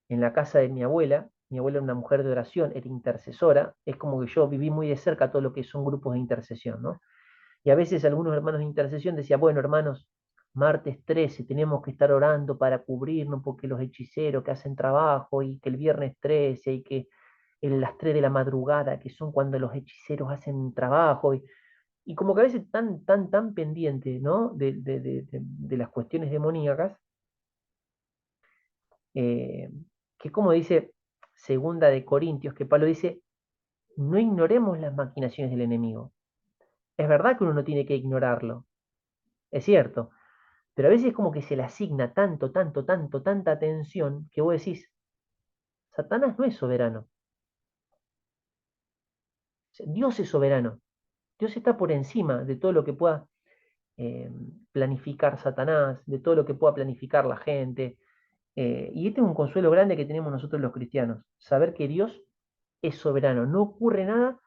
la casa de mi abuela era una mujer de oración, era intercesora, es como que yo viví muy de cerca todo lo que son grupos de intercesión, ¿no? Y a veces algunos hermanos de intercesión decían, bueno, hermanos, martes 13 tenemos que estar orando para cubrirnos porque los hechiceros que hacen trabajo y que el viernes 13 y que en las 3 de la madrugada, que son cuando los hechiceros hacen trabajo, y como que a veces tan pendiente, ¿no? De las cuestiones demoníacas, eh, que como dice Segunda de Corintios, que Pablo dice, no ignoremos las maquinaciones del enemigo. Es verdad que uno no tiene que ignorarlo, es cierto, pero a veces es como que se le asigna tanto, tanto, tanto, tanta atención que vos decís, Satanás no es soberano. O sea, Dios es soberano. Dios está por encima de todo lo que pueda eh, planificar Satanás, de todo lo que pueda planificar la gente. Y este es un consuelo grande que tenemos nosotros los cristianos, saber que Dios es soberano. No ocurre nada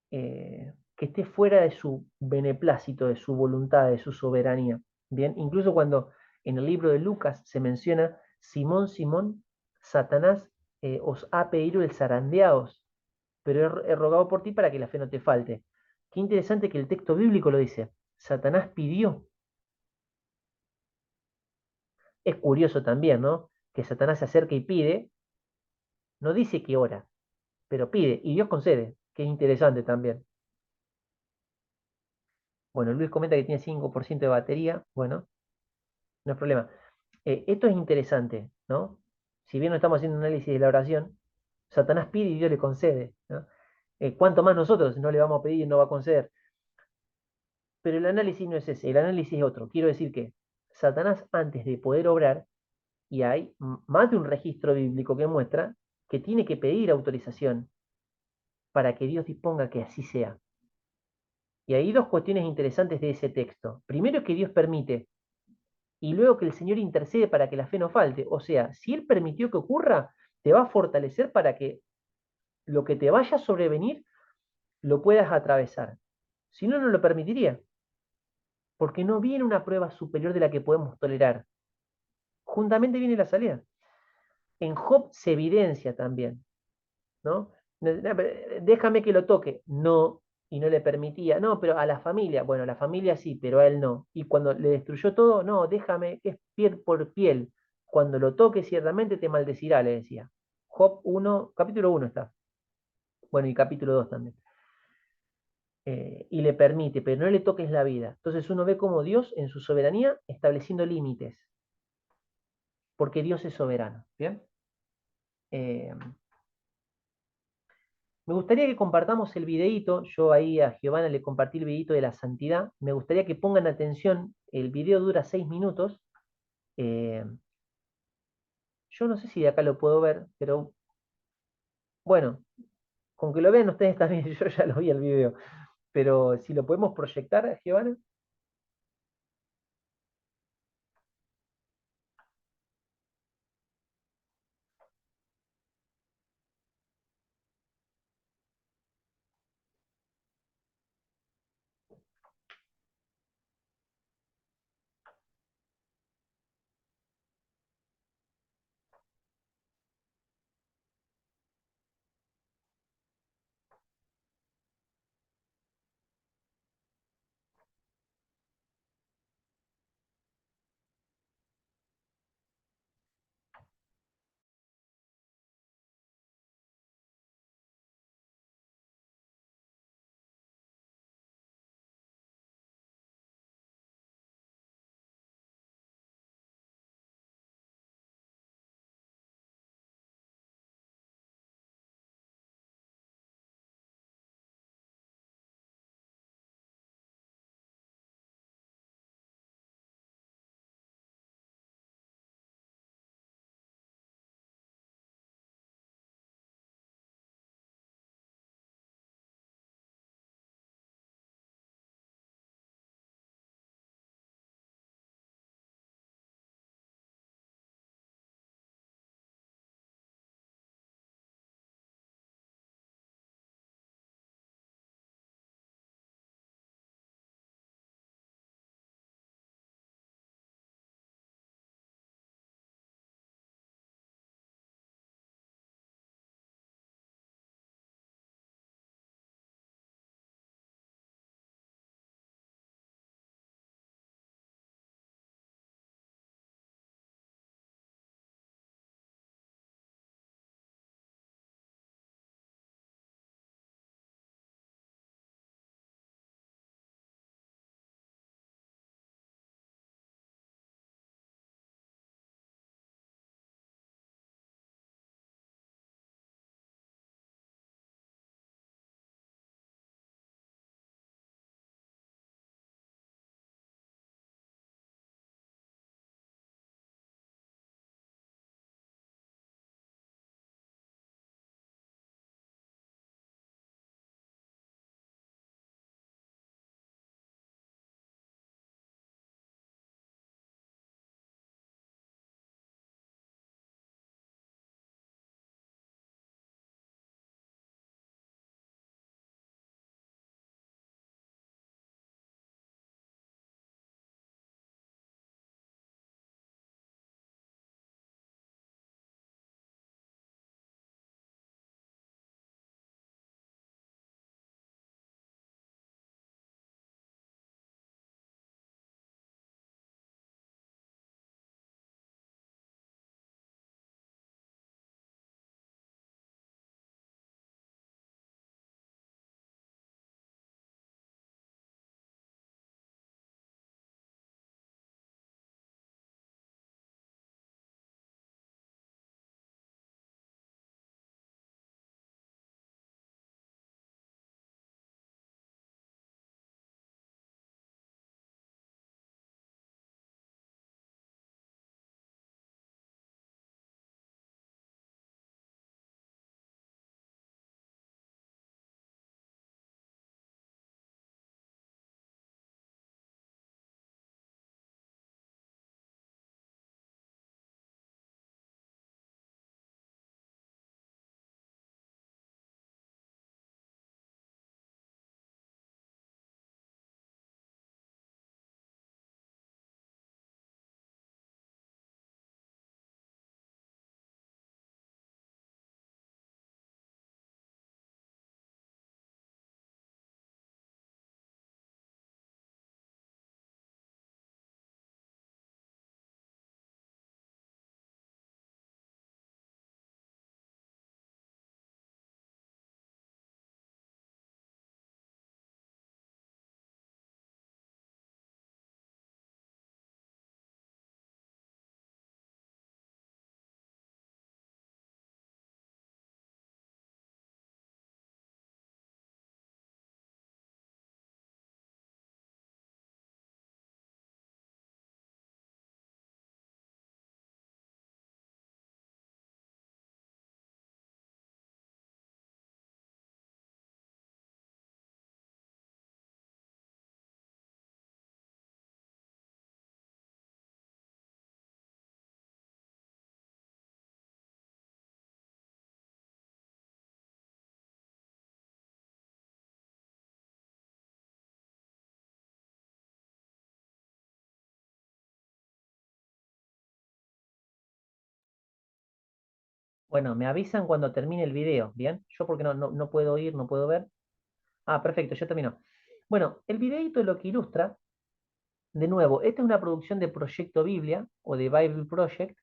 que esté fuera de su beneplácito, de su voluntad, de su soberanía. Bien, incluso cuando en el libro de Lucas se menciona, Simón, Simón, Satanás os ha pedido el zarandeaos, pero he rogado por ti para que la fe no te falte. Qué interesante que el texto bíblico lo dice. Satanás pidió. Es curioso también, ¿no? Que Satanás se acerque y pide, no dice que ora, pero pide y Dios concede. Qué interesante también. Bueno, Luis comenta que tiene 5% de batería. Bueno, no es problema. Esto es interesante, ¿no? Si bien no estamos haciendo un análisis de la oración, Satanás pide y Dios le concede, ¿no? ¿Cuánto más nosotros no le vamos a pedir y no va a conceder? Pero el análisis no es ese, el análisis es otro. Quiero decir que Satanás, antes de poder obrar, y hay más de un registro bíblico que muestra que tiene que pedir autorización para que Dios disponga que así sea. Y hay dos cuestiones interesantes de ese texto. Primero, que Dios permite, y luego que el Señor intercede para que la fe no falte. O sea, si Él permitió que ocurra, te va a fortalecer para que lo que te vaya a sobrevenir lo puedas atravesar. Si no, no lo permitiría, porque no viene una prueba superior de la que podemos tolerar. Juntamente viene la salida. En Job se evidencia también, ¿no? Déjame que lo toque. No, y no le permitía. No, pero a la familia, bueno, a la familia sí, pero a él no. Y cuando le destruyó todo, no, déjame, que es piel por piel. Cuando lo toque, ciertamente te maldecirá, le decía. Job 1, capítulo 1 está. Bueno, y capítulo 2 también. Y le permite, pero no le toques la vida. Entonces uno ve como Dios en su soberanía estableciendo límites, porque Dios es soberano. ¿Bien? Eh, Me gustaría que compartamos el videíto. Yo ahí a Giovanna le compartí el videíto de la santidad. Me gustaría que pongan atención. El video dura 6 minutos. Eh, yo no sé si de acá lo puedo ver, pero bueno, con que lo vean ustedes también, yo ya lo vi el video. Pero si lo podemos proyectar, Giovanna. Bueno, me avisan cuando termine el video, ¿bien? Yo porque no puedo oír, no puedo ver. Ah, perfecto, ya terminó. Bueno, el videito lo que ilustra, de nuevo, esta es una producción de Proyecto Biblia o de Bible Project.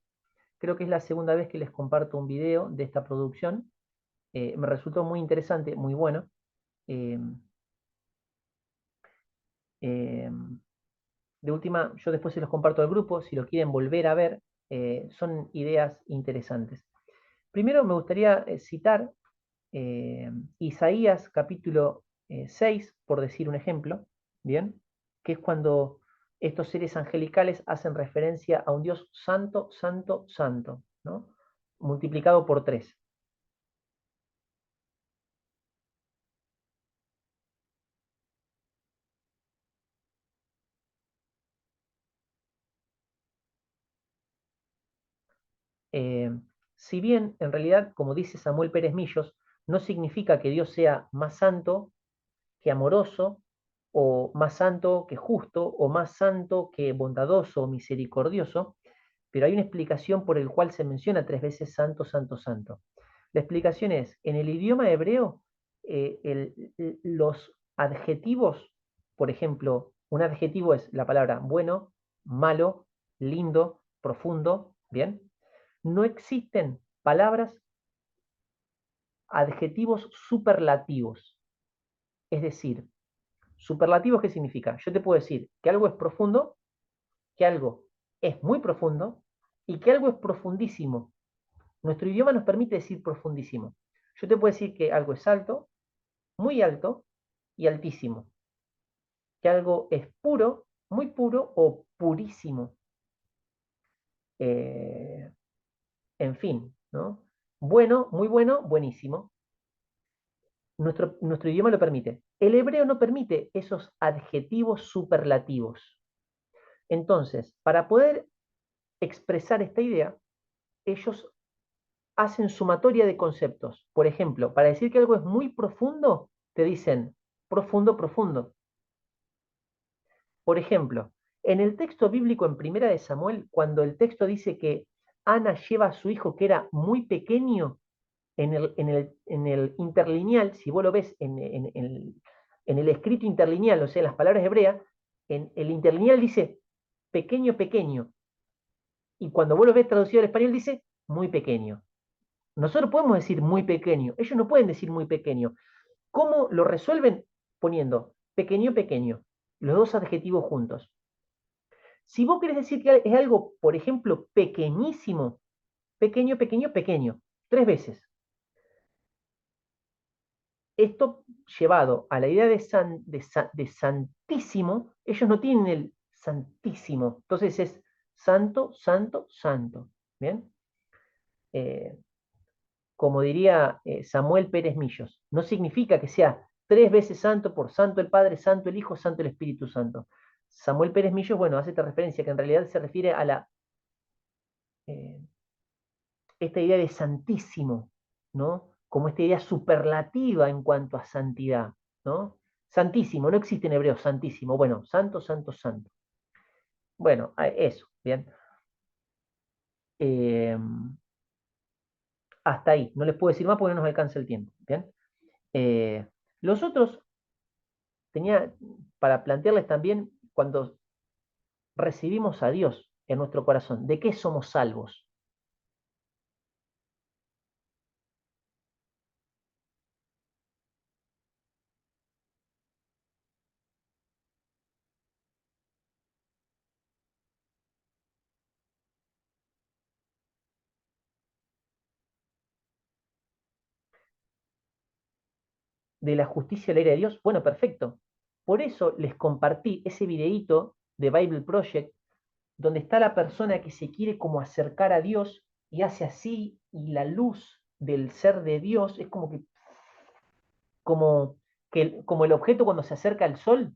Creo que es la segunda vez que les comparto un video de esta producción. Me resultó muy interesante, muy bueno. Eh, eh, de última, yo después se los comparto al grupo, si lo quieren volver a ver, son ideas interesantes. Primero me gustaría citar Isaías capítulo 6, por decir un ejemplo, ¿bien? Que es cuando estos seres angelicales hacen referencia a un Dios santo, santo, santo, ¿no? Multiplicado por 3. Eh, si bien, en realidad, como dice Samuel Pérez Millos, no significa que Dios sea más santo que amoroso, o más santo que justo, o más santo que bondadoso o misericordioso, pero hay una explicación por el cual se menciona 3 veces santo, santo, santo. La explicación es, en el idioma hebreo, los adjetivos, por ejemplo, un adjetivo es la palabra bueno, malo, lindo, profundo, ¿bien? No existen palabras, adjetivos superlativos. Es decir, superlativos, ¿qué significa? Yo te puedo decir que algo es profundo, que algo es muy profundo y que algo es profundísimo. Nuestro idioma nos permite decir profundísimo. Yo te puedo decir que algo es alto, muy alto y altísimo. Que algo es puro, muy puro o purísimo. Eh, en fin, ¿no? Bueno, muy bueno, buenísimo. Nuestro idioma lo permite. El hebreo no permite esos adjetivos superlativos. Entonces, para poder expresar esta idea, ellos hacen sumatoria de conceptos. Por ejemplo, para decir que algo es muy profundo, te dicen profundo, profundo. Por ejemplo, en el texto bíblico en Primera de Samuel, cuando el texto dice que Ana lleva a su hijo que era muy pequeño, en el interlineal, si vos lo ves en el escrito interlineal, o sea, en las palabras hebreas, en el interlineal dice pequeño, pequeño, y cuando vos lo ves traducido al español dice muy pequeño. Nosotros podemos decir muy pequeño, ellos no pueden decir muy pequeño. ¿Cómo lo resuelven? Poniendo pequeño, pequeño, los dos adjetivos juntos. Si vos querés decir que es algo, por ejemplo, pequeñísimo, pequeño, pequeño, pequeño, 3 veces. Esto llevado a la idea de santísimo, ellos no tienen el santísimo. Entonces es santo, santo, santo. ¿Bien? Eh, como diría Samuel Pérez Millos, no significa que sea 3 veces santo por santo el Padre, santo el Hijo, santo el Espíritu Santo. Samuel Pérez Millos, bueno, hace esta referencia que en realidad se refiere a eh, esta idea de santísimo, ¿no? Como esta idea superlativa en cuanto a santidad, ¿no? Santísimo, no existe en hebreo santísimo. Bueno, santo, santo, santo. Bueno, eso, bien. Eh, hasta ahí. No les puedo decir más porque no nos alcanza el tiempo, ¿bien? Los otros, tenía para plantearles también, cuando recibimos a Dios en nuestro corazón, ¿de qué somos salvos? De la justicia y la ira de Dios. Bueno, perfecto. Por eso les compartí ese videíto de Bible Project, donde está la persona que se quiere como acercar a Dios y hace así, y la luz del ser de Dios es como el objeto cuando se acerca al sol,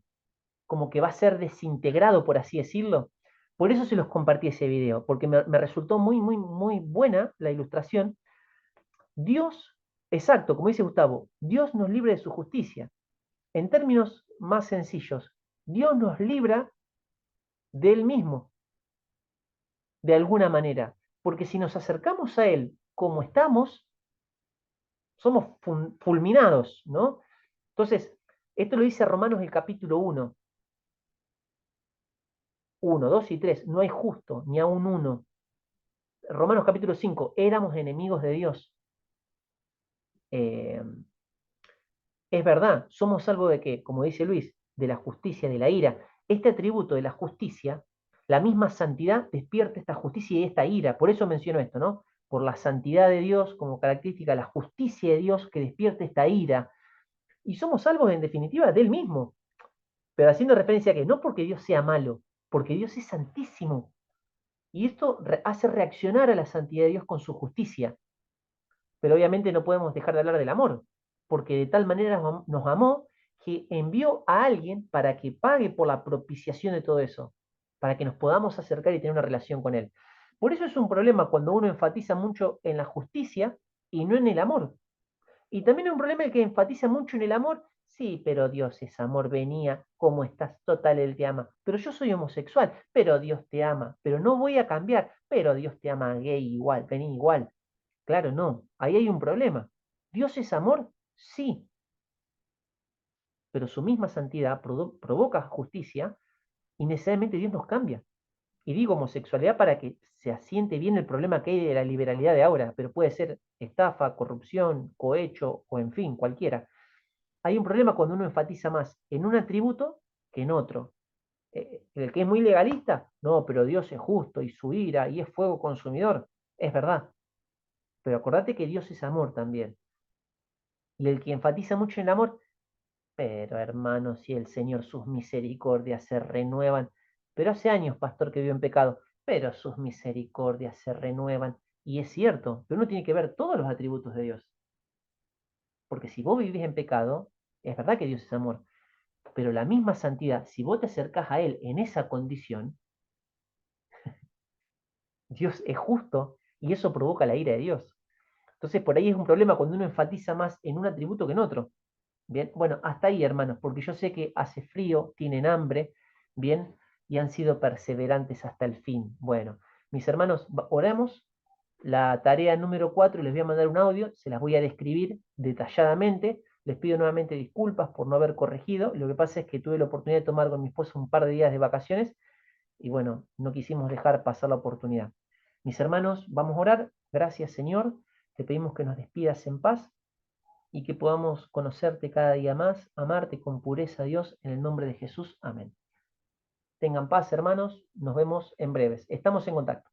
como que va a ser desintegrado, por así decirlo. Por eso se los compartí ese video, porque me resultó muy, muy, muy buena la ilustración. Dios, exacto, como dice Gustavo, Dios nos libre de su justicia. En términos más sencillos, Dios nos libra de Él mismo, de alguna manera. Porque si nos acercamos a Él como estamos, somos fulminados, ¿no? Entonces, esto lo dice Romanos el capítulo 1, 1, 2 y 3, no hay justo, ni aún uno. Romanos capítulo 5, éramos enemigos de Dios. Eh, es verdad, somos salvos de qué, como dice Luis, de la justicia, de la ira. Este atributo de la justicia, la misma santidad despierta esta justicia y esta ira. Por eso menciono esto, ¿no? Por la santidad de Dios como característica, la justicia de Dios que despierta esta ira. Y somos salvos en definitiva de Él mismo. Pero haciendo referencia a que no porque Dios sea malo, porque Dios es santísimo. Y esto hace reaccionar a la santidad de Dios con su justicia. Pero obviamente no podemos dejar de hablar del amor, porque de tal manera nos amó que envió a alguien para que pague por la propiciación de todo eso, para que nos podamos acercar y tener una relación con Él. Por eso es un problema cuando uno enfatiza mucho en la justicia y no en el amor. Y también es un problema el que enfatiza mucho en el amor. Sí, pero Dios es amor, venía, ¿cómo estás? Total, Él te ama. Pero yo soy homosexual, pero Dios te ama. Pero no voy a cambiar, pero Dios te ama gay igual, vení igual. Claro, no. Ahí hay un problema. ¿Dios es amor? Sí, pero su misma santidad provoca justicia y necesariamente Dios nos cambia. Y digo homosexualidad para que se asiente bien el problema que hay de la liberalidad de ahora, pero puede ser estafa, corrupción, cohecho o en fin, cualquiera. Hay un problema cuando uno enfatiza más en un atributo que en otro. El que es muy legalista, no, pero Dios es justo y su ira y es fuego consumidor. Es verdad, pero acordate que Dios es amor también. Y el que enfatiza mucho en el amor, pero hermanos, si el Señor sus misericordias se renuevan, pero hace años, pastor, que vivo en pecado, pero sus misericordias se renuevan. Y es cierto, pero uno tiene que ver todos los atributos de Dios. Porque si vos vivís en pecado, es verdad que Dios es amor, pero la misma santidad, si vos te acercás a Él en esa condición, Dios es justo y eso provoca la ira de Dios. Entonces, por ahí es un problema cuando uno enfatiza más en un atributo que en otro. Bien, bueno, hasta ahí, hermanos, porque yo sé que hace frío, tienen hambre, bien, y han sido perseverantes hasta el fin. Bueno, mis hermanos, oremos. La tarea número 4, les voy a mandar un audio, se las voy a describir detalladamente. Les pido nuevamente disculpas por no haber corregido. Lo que pasa es que tuve la oportunidad de tomar con mi esposa un par de días de vacaciones y bueno, no quisimos dejar pasar la oportunidad. Mis hermanos, vamos a orar. Gracias, Señor. Te pedimos que nos despidas en paz y que podamos conocerte cada día más, amarte con pureza, Dios, en el nombre de Jesús. Amén. Tengan paz, hermanos. Nos vemos en breves. Estamos en contacto.